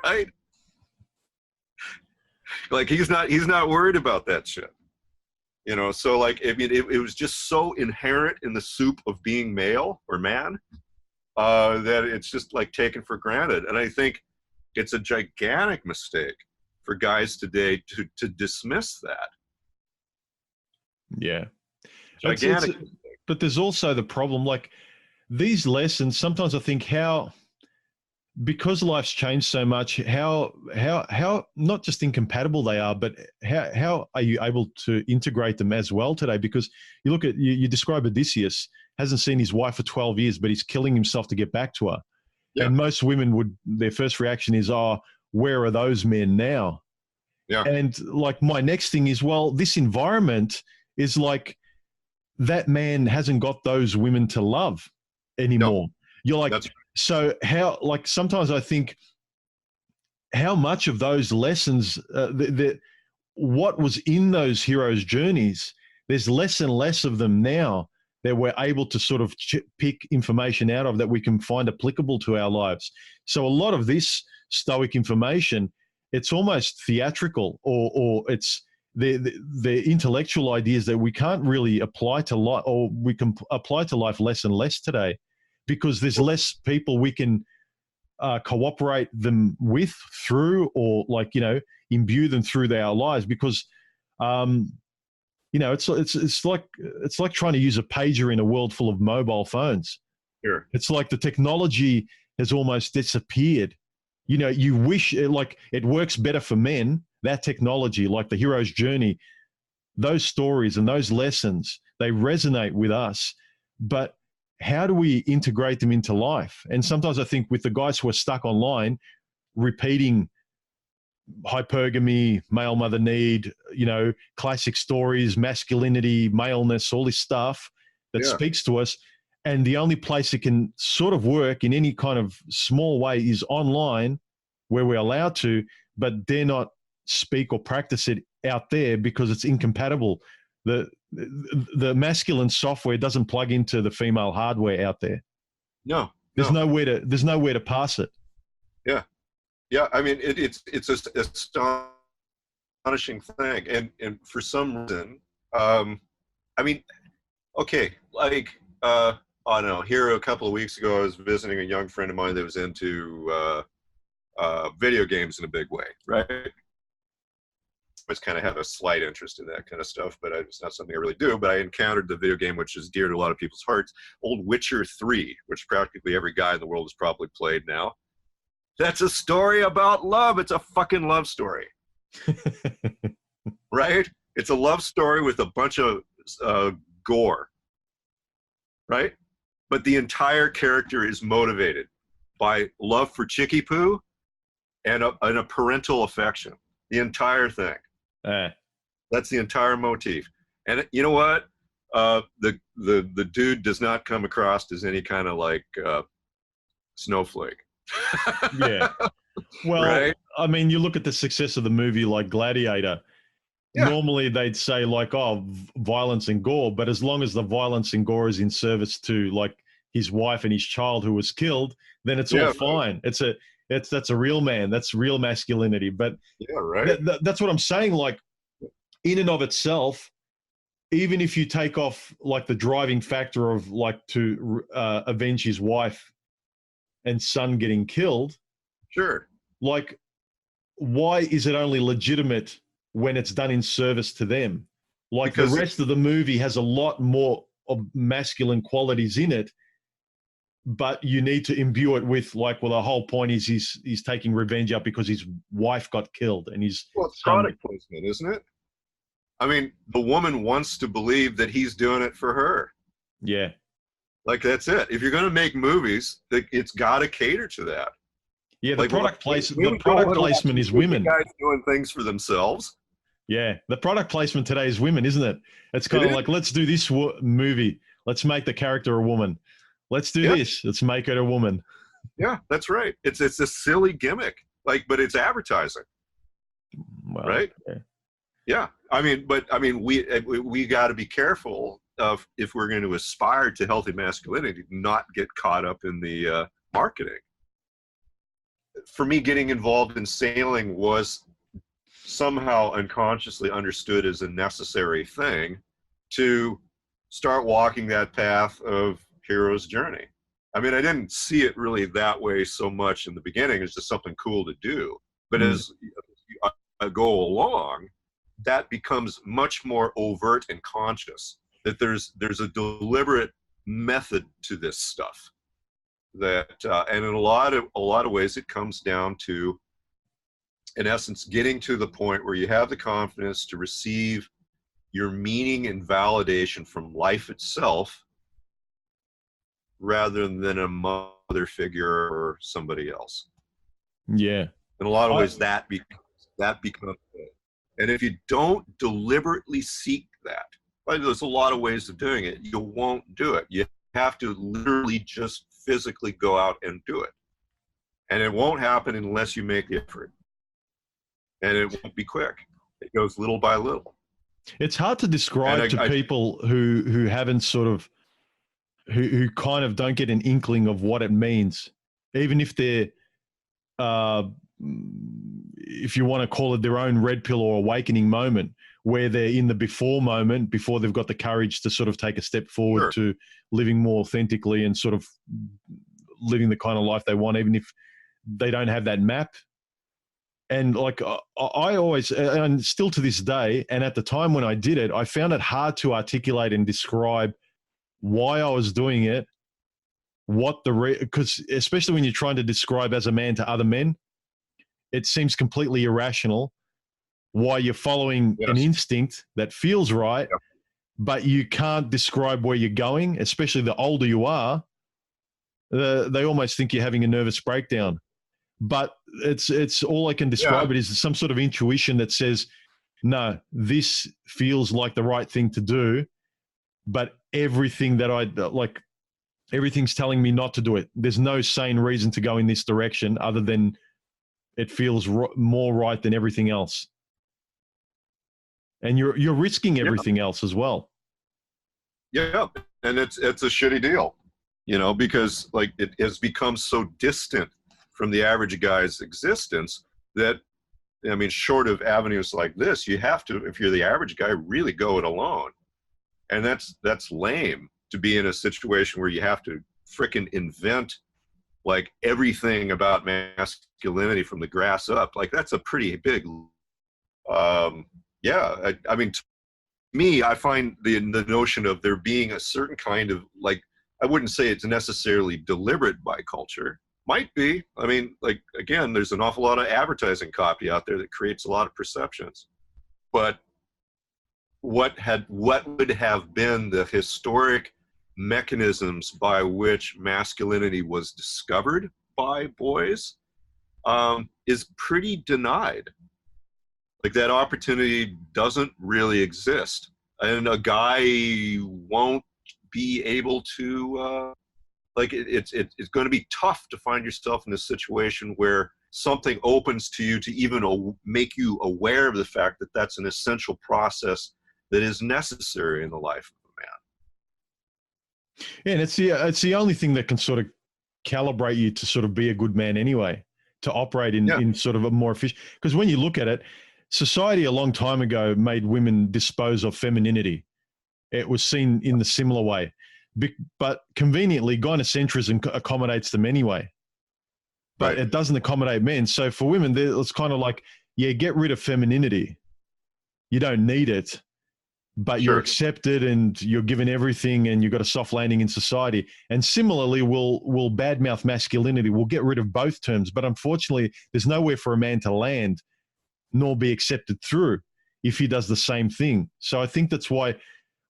Right? Like he's not worried about that shit. You know, so like, I mean, it was just so inherent in the soup of being male or man that it's just like taken for granted. And I think it's a gigantic mistake for guys today to dismiss that. Yeah. Gigantic. But there's also the problem, like these lessons, sometimes I think because life's changed so much, how not just incompatible they are, but how are you able to integrate them as well today? Because you look at, you describe Odysseus, hasn't seen his wife for 12 years, but he's killing himself to get back to her. Yeah. And most women their first reaction is, oh, where are those men now? Yeah. And like my next thing is, well, this environment is like, that man hasn't got those women to love anymore. No, you're like, so how, like sometimes I think how much of those lessons, what was in those heroes' journeys, there's less and less of them now that we're able to sort of pick information out of that we can find applicable to our lives. So a lot of this Stoic information, it's almost theatrical, or it's the intellectual ideas that we can't really apply to life, or we can apply to life less and less today, because there's less people we can cooperate them with through, or like, you know, imbue them through our lives, because you know, it's like trying to use a pager in a world full of mobile phones. Sure. It's like the technology has almost disappeared. You know, you wish like it works better for men, that technology, like the hero's journey, those stories and those lessons, they resonate with us, but how do we integrate them into life? And sometimes I think with the guys who are stuck online, repeating hypergamy, male mother need, you know, classic stories, masculinity, maleness, all this stuff that speaks to us. And the only place it can sort of work in any kind of small way is online, where we're allowed to, but dare not speak or practice it out there because it's incompatible. The masculine software doesn't plug into the female hardware out there. No, there's nowhere to pass it. Yeah. Yeah, I mean, it's a astonishing thing, and for some reason, I mean, okay, like I don't know. Here a couple of weeks ago, I was visiting a young friend of mine that was into video games in a big way, right? I always kind of have a slight interest in that kind of stuff, but it's not something I really do. But I encountered the video game, which is dear to a lot of people's hearts, old Witcher 3, which practically every guy in the world has probably played now. That's a story about love. It's a fucking love story. Right? It's a love story with a bunch of gore. Right? But the entire character is motivated by love for Chicky Poo and a parental affection. The entire thing. That's the entire motif. And you know what? The dude does not come across as any kind of like snowflake. Yeah. Well, right? I mean, you look at the success of the movie like Gladiator. Yeah. Normally they'd say like, oh, violence and gore, but as long as the violence and gore is in service to like his wife and his child who was killed, then it's all fine. Right. That's a real man. That's real masculinity. But that's what I'm saying. Like, in and of itself, even if you take off like the driving factor of like to avenge his wife and son getting killed, sure. Like, why is it only legitimate when it's done in service to them? Like, the rest of the movie has a lot more of masculine qualities in it but you need to imbue it with like, well, the whole point is he's taking revenge out because his wife got killed and his Well, it's son. product placement, isn't it? I mean, the woman wants to believe that he's doing it for her. Yeah. Like, that's it. If you're going to make movies, it's got to cater to that. Yeah, the Like, product well, placement is women. Guys doing things for themselves. Yeah, the product placement today is women, isn't it? It's kind of like, let's do this movie. Let's make the character a woman. Let's do this. Let's make it a woman. Yeah, that's right. It's a silly gimmick, like, but it's advertising, well, right? Yeah. I mean, we got to be careful of, if we're going to aspire to healthy masculinity, not get caught up in the marketing. For me, getting involved in sailing was somehow unconsciously understood as a necessary thing to start walking that path of hero's journey. I mean, I didn't see it really that way so much in the beginning. It's just something cool to do. But as you go along, that becomes much more overt and conscious, that there's a deliberate method to this stuff. That and in a lot of ways, it comes down to, in essence, getting to the point where you have the confidence to receive your meaning and validation from life itself, rather than a mother figure or somebody else. Yeah. In a lot of ways, that becomes it. And if you don't deliberately seek that, right, there's a lot of ways of doing it. You won't do it. You have to literally just physically go out and do it. And it won't happen unless you make the effort. And it won't be quick. It goes little by little. It's hard to describe to people who haven't sort of, who kind of don't get an inkling of what it means, even if they're, if you want to call it their own red pill or awakening moment, where they're in the before moment, before they've got the courage to sort of take a step forward to living more authentically and sort of living the kind of life they want, even if they don't have that map. And like I always, and still to this day, and at the time when I did it, I found it hard to articulate and describe why I was doing it, what because especially when you're trying to describe as a man to other men, it seems completely irrational why you're following an instinct that feels right, but you can't describe where you're going, especially the older you are. They almost think you're having a nervous breakdown. But it's all I can describe it is some sort of intuition that says, no, this feels like the right thing to do, but everything that everything's telling me not to do it. There's no sane reason to go in this direction other than it feels more right than everything else. And you're risking everything else as well. Yeah, and it's a shitty deal, because like it has become so distant from the average guy's existence that, I mean, short of avenues like this, you have to, if you're the average guy, really go it alone. And that's lame, to be in a situation where you have to frickin' invent like everything about masculinity from the grass up. Like, that's a pretty big, I mean, to me, I find the notion of there being a certain kind of, like, I wouldn't say it's necessarily deliberate biculture. Might be. I mean, like, again, there's an awful lot of advertising copy out there that creates a lot of perceptions. But what would have been the historic mechanisms by which masculinity was discovered by boys is pretty denied. Like, that opportunity doesn't really exist, and a guy won't be able to it's going to be tough to find yourself in a situation where something opens to you to even make you aware of the fact that that's an essential process that is necessary in the life of a man. Yeah, and it's the only thing that can sort of calibrate you to sort of be a good man anyway, to operate in sort of a more efficient. Because when you look at it, society a long time ago made women dispose of femininity. It was seen in the similar way. But conveniently, gynocentrism accommodates them anyway. But it doesn't accommodate men. So for women, it's kind of like, get rid of femininity. You don't need it. but Sure. you're accepted and you're given everything and you've got a soft landing in society. And similarly, we'll badmouth masculinity. We'll get rid of both terms. But unfortunately, there's nowhere for a man to land nor be accepted through if he does the same thing. So I think that's why,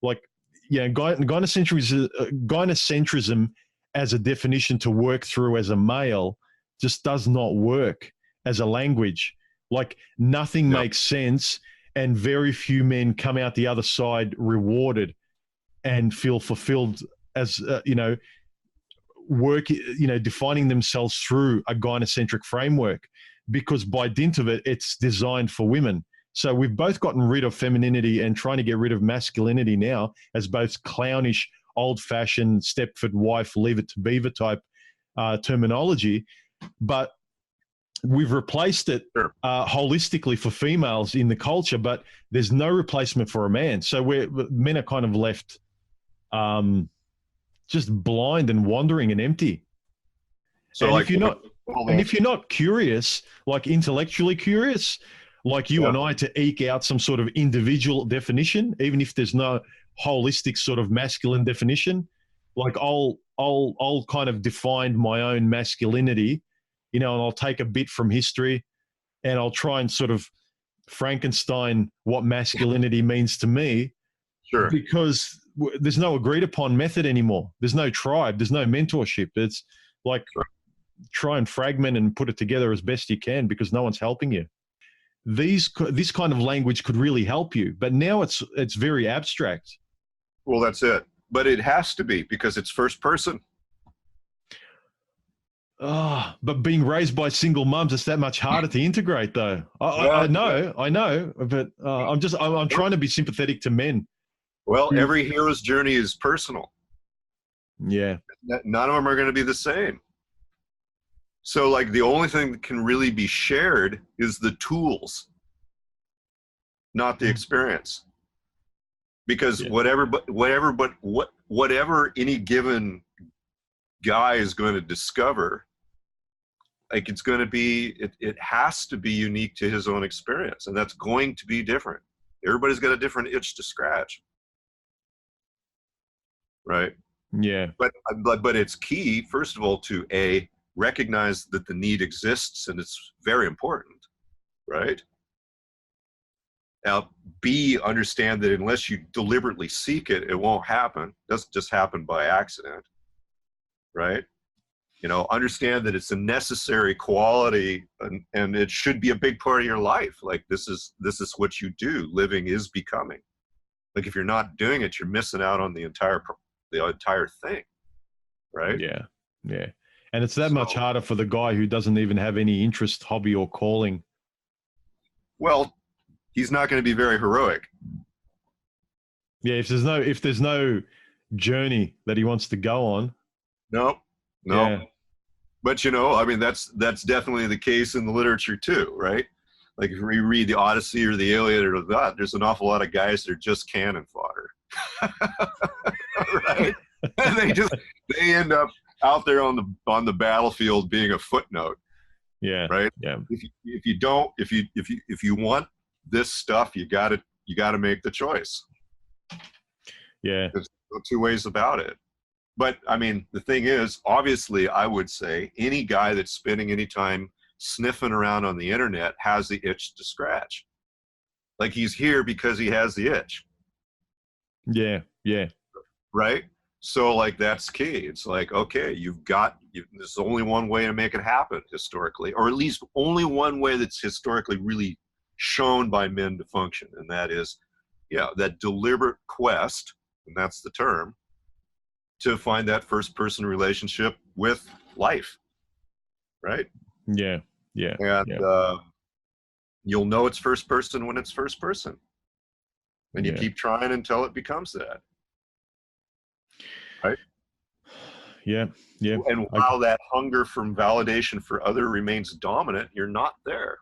like, gynocentrism as a definition to work through as a male just does not work as a language. Like, nothing makes sense, and very few men come out the other side rewarded and feel fulfilled as, defining themselves through a gynocentric framework, because by dint of it, it's designed for women. So we've both gotten rid of femininity and trying to get rid of masculinity now as both clownish, old-fashioned Stepford wife, leave it to beaver type terminology. But we've replaced it holistically for females in the culture, but there's no replacement for a man. So men are kind of left just blind and wandering and empty. So and if you're not curious, like intellectually curious, like you and I, to eke out some sort of individual definition, even if there's no holistic sort of masculine definition, like I'll kind of define my own masculinity, and I'll take a bit from history and I'll try and sort of Frankenstein what masculinity means to me. Sure. Because there's no agreed upon method anymore. There's no tribe. There's no mentorship. It's like try and fragment and put it together as best you can because no one's helping you. This kind of language could really help you, but now it's very abstract. Well, that's it. But it has to be because it's first person. But being raised by single mums, it's that much harder to integrate, though. I know, but I'm trying to be sympathetic to men. Well, every hero's journey is personal. Yeah. None of them are going to be the same. So, like, the only thing that can really be shared is the tools, not the experience. Because whatever any given guy is going to discover, like, it's going to be, it has to be unique to his own experience, and that's going to be different. Everybody's got a different itch to scratch, right? Yeah. But it's key, first of all, to recognize that the need exists, and it's very important, right? Now, B, understand that unless you deliberately seek it, it won't happen. It doesn't just happen by accident, right? Understand that it's a necessary quality, and it should be a big part of your life. Like, this is what you do. Living is becoming. Like, if you're not doing it, you're missing out on the entire thing, right? Yeah, yeah. And it's that much harder for the guy who doesn't even have any interest, hobby, or calling. Well, he's not going to be very heroic. Yeah, if there's no journey that he wants to go on. No. Yeah. But I mean, that's definitely the case in the literature too, right? Like, if you read the Odyssey or the Iliad or that, there's an awful lot of guys that are just cannon fodder, right? And they end up out there on the battlefield being a footnote. Yeah. Right. Yeah. If you want this stuff, you got to make the choice. Yeah. There's no two ways about it. But I mean, the thing is, obviously, I would say any guy that's spending any time sniffing around on the internet has the itch to scratch. Like, he's here because he has the itch. Yeah. Yeah. Right. So, like, that's key. It's like, okay, there's only one way to make it happen historically, or at least only one way that's historically really shown by men to function. And that is, that deliberate quest, and that's the term, to find that first person relationship with life. Right. Yeah. Yeah. And you'll know it's first person when it's first person. And you keep trying until it becomes that. Right. Yeah. Yeah. And while that hunger from validation for other remains dominant, you're not there.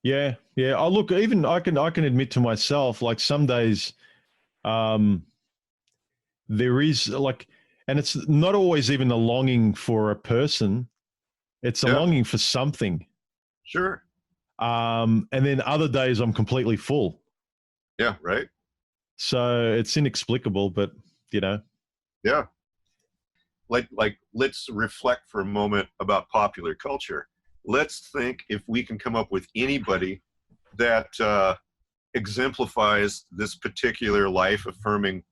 Yeah. Yeah. Look, even I can admit to myself, like, some days, there is, like, and it's not always even a longing for a person. It's a longing for something. Sure. And then other days I'm completely full. Yeah, right. So it's inexplicable, but you know. Yeah. Like let's reflect for a moment about popular culture. Let's think if we can come up with anybody that exemplifies this particular life-affirming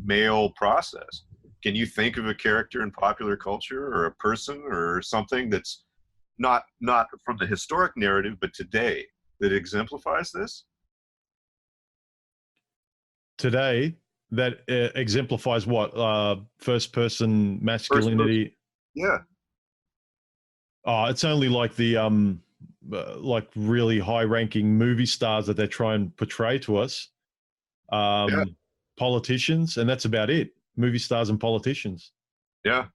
male process. Can you think of a character in popular culture or a person or something that's not from the historic narrative, but today, that exemplifies this? Today, that exemplifies what? First-person masculinity. First person, yeah. Oh, it's only like the like really high-ranking movie stars that they try and portray to us. Yeah. Politicians, and that's about it. Movie stars and politicians. Yeah,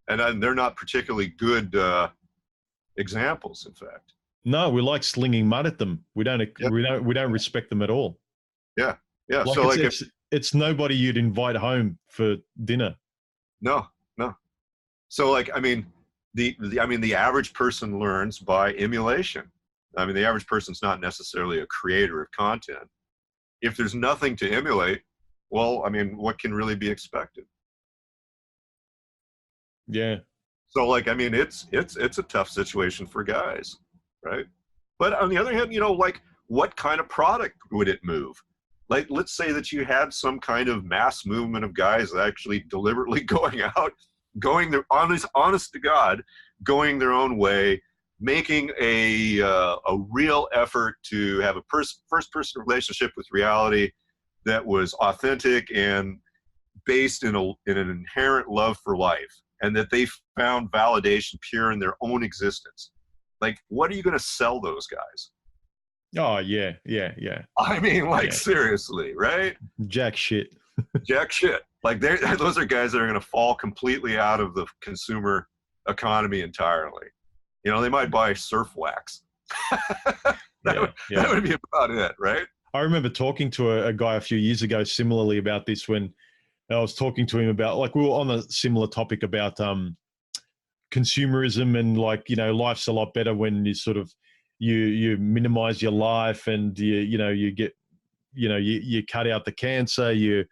and they're not particularly good examples, in fact. No, we like slinging mud at them. We don't respect them at all. Yeah, yeah. Like so it's nobody you'd invite home for dinner. No. So like, I mean, the average person learns by emulation. I mean, the average person's not necessarily a creator of content. If there's nothing to emulate, well, I mean, what can really be expected? Yeah. So like, I mean, it's a tough situation for guys, right? But on the other hand, you know, like, what kind of product would it move? Like, let's say that you had some kind of mass movement of guys actually deliberately going out, going their honest to God, going their own way, making a real effort to have a first-person relationship with reality that was authentic and based in an inherent love for life, and that they found validation pure in their own existence. Like, what are you going to sell those guys? Oh, yeah. I mean, like, seriously, right? Jack shit. Jack shit. Like, those are guys that are going to fall completely out of the consumer economy entirely. You know, they might buy surf wax. That would be about it, right? I remember talking to a guy a few years ago similarly about this, when I was talking to him about, like, we were on a similar topic about consumerism, and like, you know, life's a lot better when you sort of you minimize your life, and you cut out the cancer, you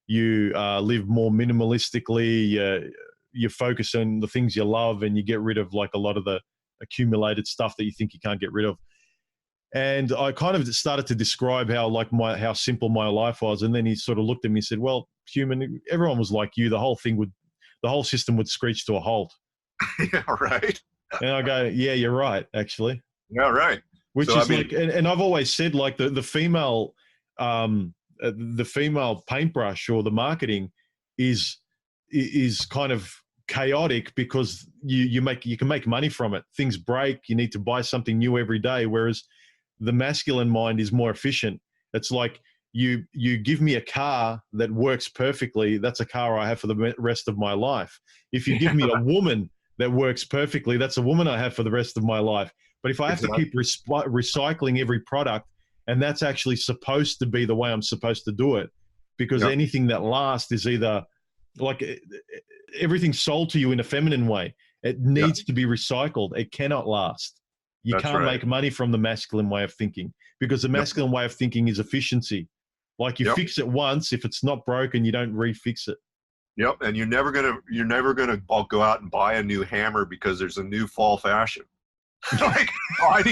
live more minimalistically, you focus on the things you love, and you get rid of like a lot of the accumulated stuff that you think you can't get rid of. And I kind of started to describe how simple my life was. And then he sort of looked at me and said, well, human, everyone was like you. The whole system would screech to a halt. Yeah, right. And I go, yeah, you're right, actually. Yeah, right. Which is, I mean, like, and I've always said, like, the female paintbrush or the marketing is kind of chaotic, because you can make money from it. Things break, you need to buy something new every day, whereas the masculine mind is more efficient. It's like, you give me a car that works perfectly, that's a car I have for the rest of my life. If you give me a woman that works perfectly, that's a woman I have for the rest of my life. But if I have to keep recycling every product, and that's actually supposed to be the way I'm supposed to do it, because anything that lasts is either, like, everything's sold to you in a feminine way. It needs to be recycled. It cannot last. You can't make money from the masculine way of thinking, because the masculine way of thinking is efficiency. Like, you fix it once. If it's not broken, you don't refix it. Yep. And you're never gonna go out and buy a new hammer because there's a new fall fashion. Like, I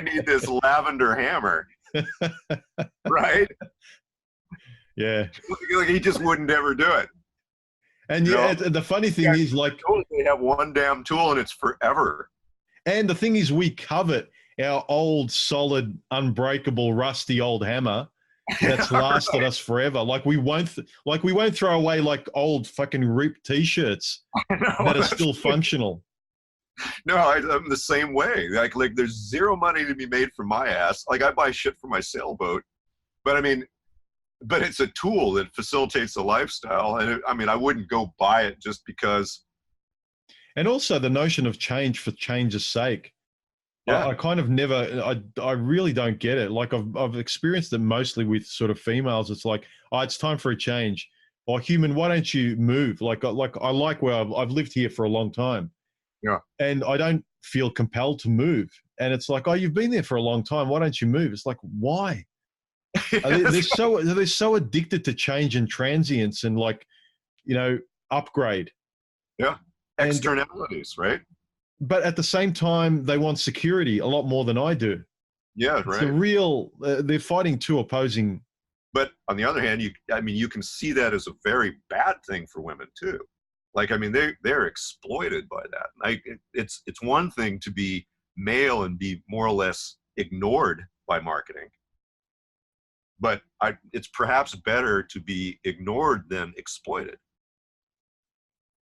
need this lavender hammer. Right? Yeah. Like, he just wouldn't ever do it. And the funny thing is, like, they have one damn tool and it's forever. And the thing is, we covet our old, solid, unbreakable, rusty old hammer that's lasted us forever. Like, we won't throw away like old fucking ripped t-shirts that are still functional. No, I'm the same way. Like there's zero money to be made from my ass. Like, I buy shit for my sailboat, but I mean, but it's a tool that facilitates the lifestyle. And I wouldn't go buy it just because. And also the notion of change for change's sake. Yeah. I kind of never, I really don't get it. Like, I've experienced it mostly with sort of females. It's like, oh, it's time for a change. Or, human, why don't you move? Like I like where I've lived here for a long time. Yeah. And I don't feel compelled to move. And it's like, oh, you've been there for a long time. Why don't you move? It's like, why? They're so addicted to change and transience and like, upgrade. Yeah. Externalities, right? But at the same time, they want security a lot more than I do. Yeah, It's right. the real, they're fighting two opposing. But on the other hand, you can see that as a very bad thing for women too. Like, I mean, they're exploited by that. Like, it's one thing to be male and be more or less ignored by marketing, but it's perhaps better to be ignored than exploited.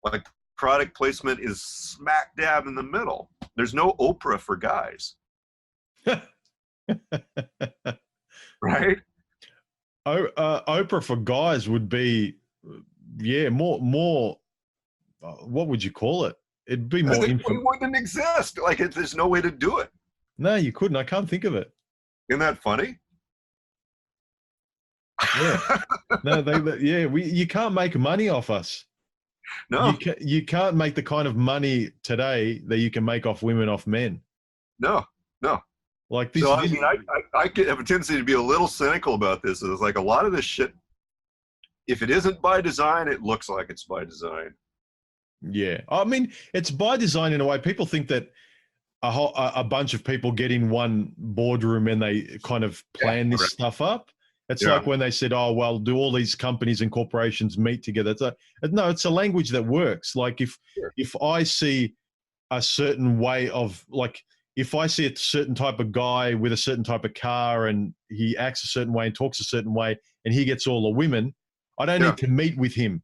Like, product placement is smack dab in the middle. There's no Oprah for guys. Right? Oprah for guys would be, more. What would you call it? It'd be more. It wouldn't exist. Like, there's no way to do it. No, you couldn't. I can't think of it. Isn't that funny? Yeah. No, you can't make money off us. No. You can't make the kind of money today that you can make off women, off men. No. Like this. So, I mean, I could have a tendency to be a little cynical about this. It's like a lot of this shit, if it isn't by design, it looks like it's by design. Yeah. I mean, it's by design in a way. People think that a bunch of people get in one boardroom and they kind of plan this stuff up. It's like when they said, oh, well, do all these companies and corporations meet together? No, it's a language that works. Like if I see a certain way of, like, if I see a certain type of guy with a certain type of car and he acts a certain way and talks a certain way and he gets all the women, I don't need to meet with him.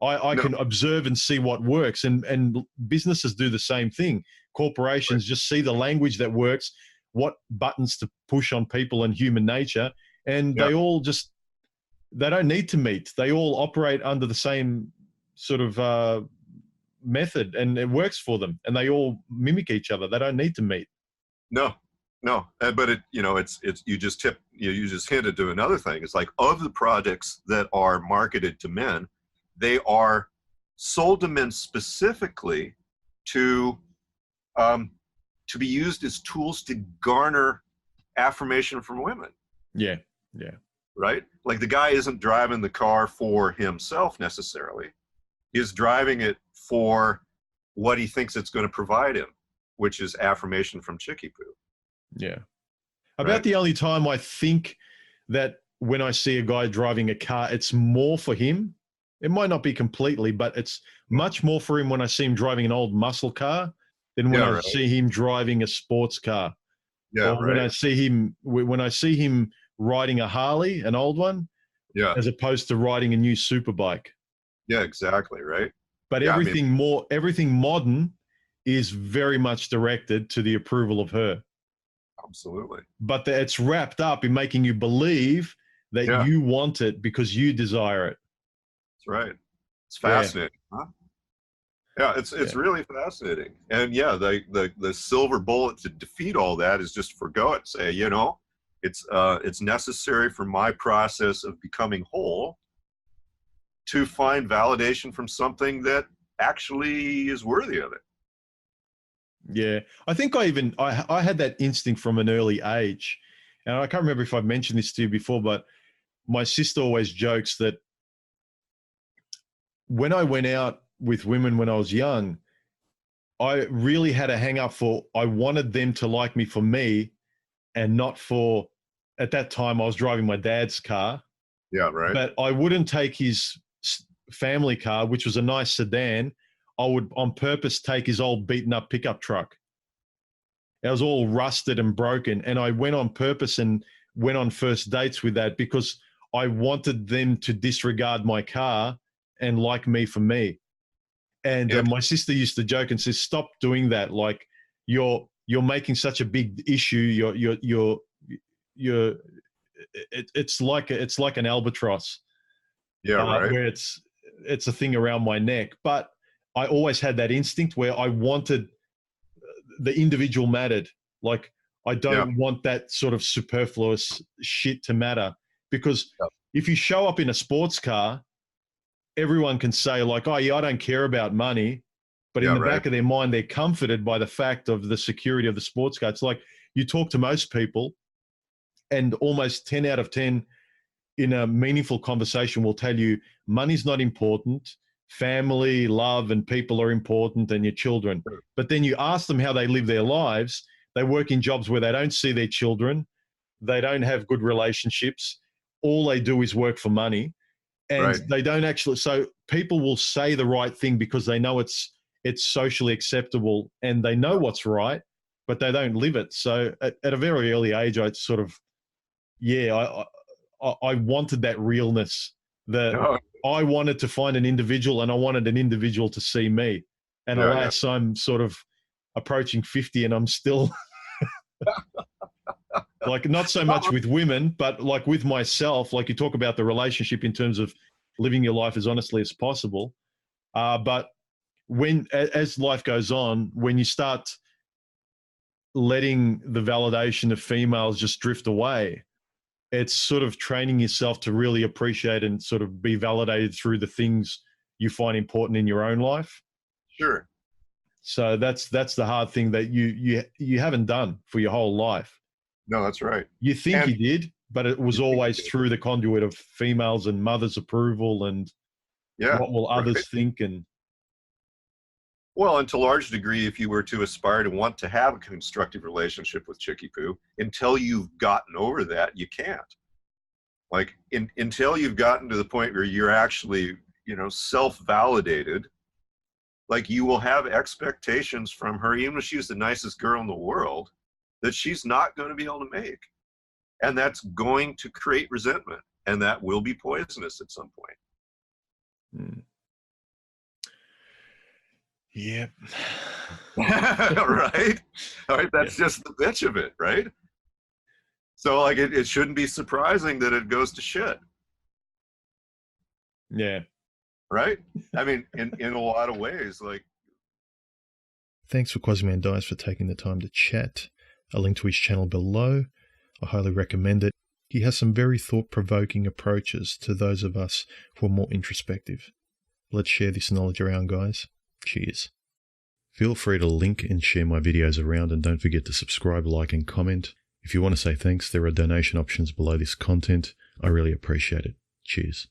I can observe and see what works. And businesses do the same thing. Corporations just see the language that works, what buttons to push on people and human nature. And they all they don't need to meet. They all operate under the same sort of method, and it works for them. And they all mimic each other. They don't need to meet. No. But you just hinted to another thing. It's like, of the projects that are marketed to men, they are sold to men specifically to be used as tools to garner affirmation from women. Yeah. Right? Like, the guy isn't driving the car for himself necessarily. He's driving it for what he thinks it's going to provide him, which is affirmation from Chickie Poo. Yeah. About the only time I think that when I see a guy driving a car, it's more for him. It might not be completely, but it's much more for him when I see him driving an old muscle car than when I see him driving a sports car. Yeah, or when I see him riding a Harley, an old one, as opposed to riding a new super bike. Yeah, exactly, right? But everything modern is very much directed to the approval of her. Absolutely. But it's wrapped up in making you believe that you want it because you desire it. That's right. It's fascinating, huh? Yeah, it's really fascinating. And the silver bullet to defeat all that is just forgo it. Say, it's necessary for my process of becoming whole to find validation from something that actually is worthy of it. Yeah, I think I had that instinct from an early age, and I can't remember if I've mentioned this to you before, but my sister always jokes that when I went out with women when I was young, I really had a hang up for, I wanted them to like me for me and not for, at that time I was driving my dad's car. Yeah, right. But I wouldn't take his family car, which was a nice sedan. I would on purpose take his old beaten up pickup truck. It was all rusted and broken. And I went on purpose and went on first dates with that because I wanted them to disregard my car and like me for me. And my sister used to joke and say, "Stop doing that. Like you're making such a big issue. It's like an albatross." Yeah, right. Where it's a thing around my neck. But I always had that instinct where I wanted the individual mattered. Like I don't want that sort of superfluous shit to matter, because if you show up in a sports car, everyone can say like, "Oh yeah, I don't care about money." But in the back of their mind, they're comforted by the fact of the security of the sports car. It's like you talk to most people, and almost 10 out of 10 in a meaningful conversation will tell you money's not important, family, love, and people are important, and your children. But then you ask them how they live their lives. They work in jobs where they don't see their children. They don't have good relationships. All they do is work for money. And they don't actually, so people will say the right thing because they know it's socially acceptable and they know what's right, but they don't live it. So at a very early age, I sort of, I wanted that realness, that I wanted to find an individual and I wanted an individual to see me. And alas, I'm sort of approaching 50 and I'm still like, not so much with women, but like with myself, like you talk about the relationship in terms of living your life as honestly as possible. But as life goes on, when you start letting the validation of females just drift away, it's sort of training yourself to really appreciate and sort of be validated through the things you find important in your own life. Sure. So that's the hard thing that you haven't done for your whole life. No, that's right. You think you did, but it was always through the conduit of females and mothers' approval and what will others think. And well, and to a large degree, if you were to aspire to want to have a constructive relationship with Chicky Poo, until you've gotten over that, you can't. Like until you've gotten to the point where you're actually, self-validated, like you will have expectations from her, even if she's the nicest girl in the world, that she's not going to be able to make. And that's going to create resentment, and that will be poisonous at some point. Yep. Right? All right. That's just the bitch of it, right? So like it shouldn't be surprising that it goes to shit. Yeah. Right? I mean, in a lot of ways, like. Thanks for Quasimandias for taking the time to chat. A link to his channel below. I highly recommend it. He has some very thought-provoking approaches to those of us who are more introspective. Let's share this knowledge around, guys. Cheers. Feel free to link and share my videos around, and don't forget to subscribe, like, and comment. If you want to say thanks, there are donation options below this content. I really appreciate it. Cheers.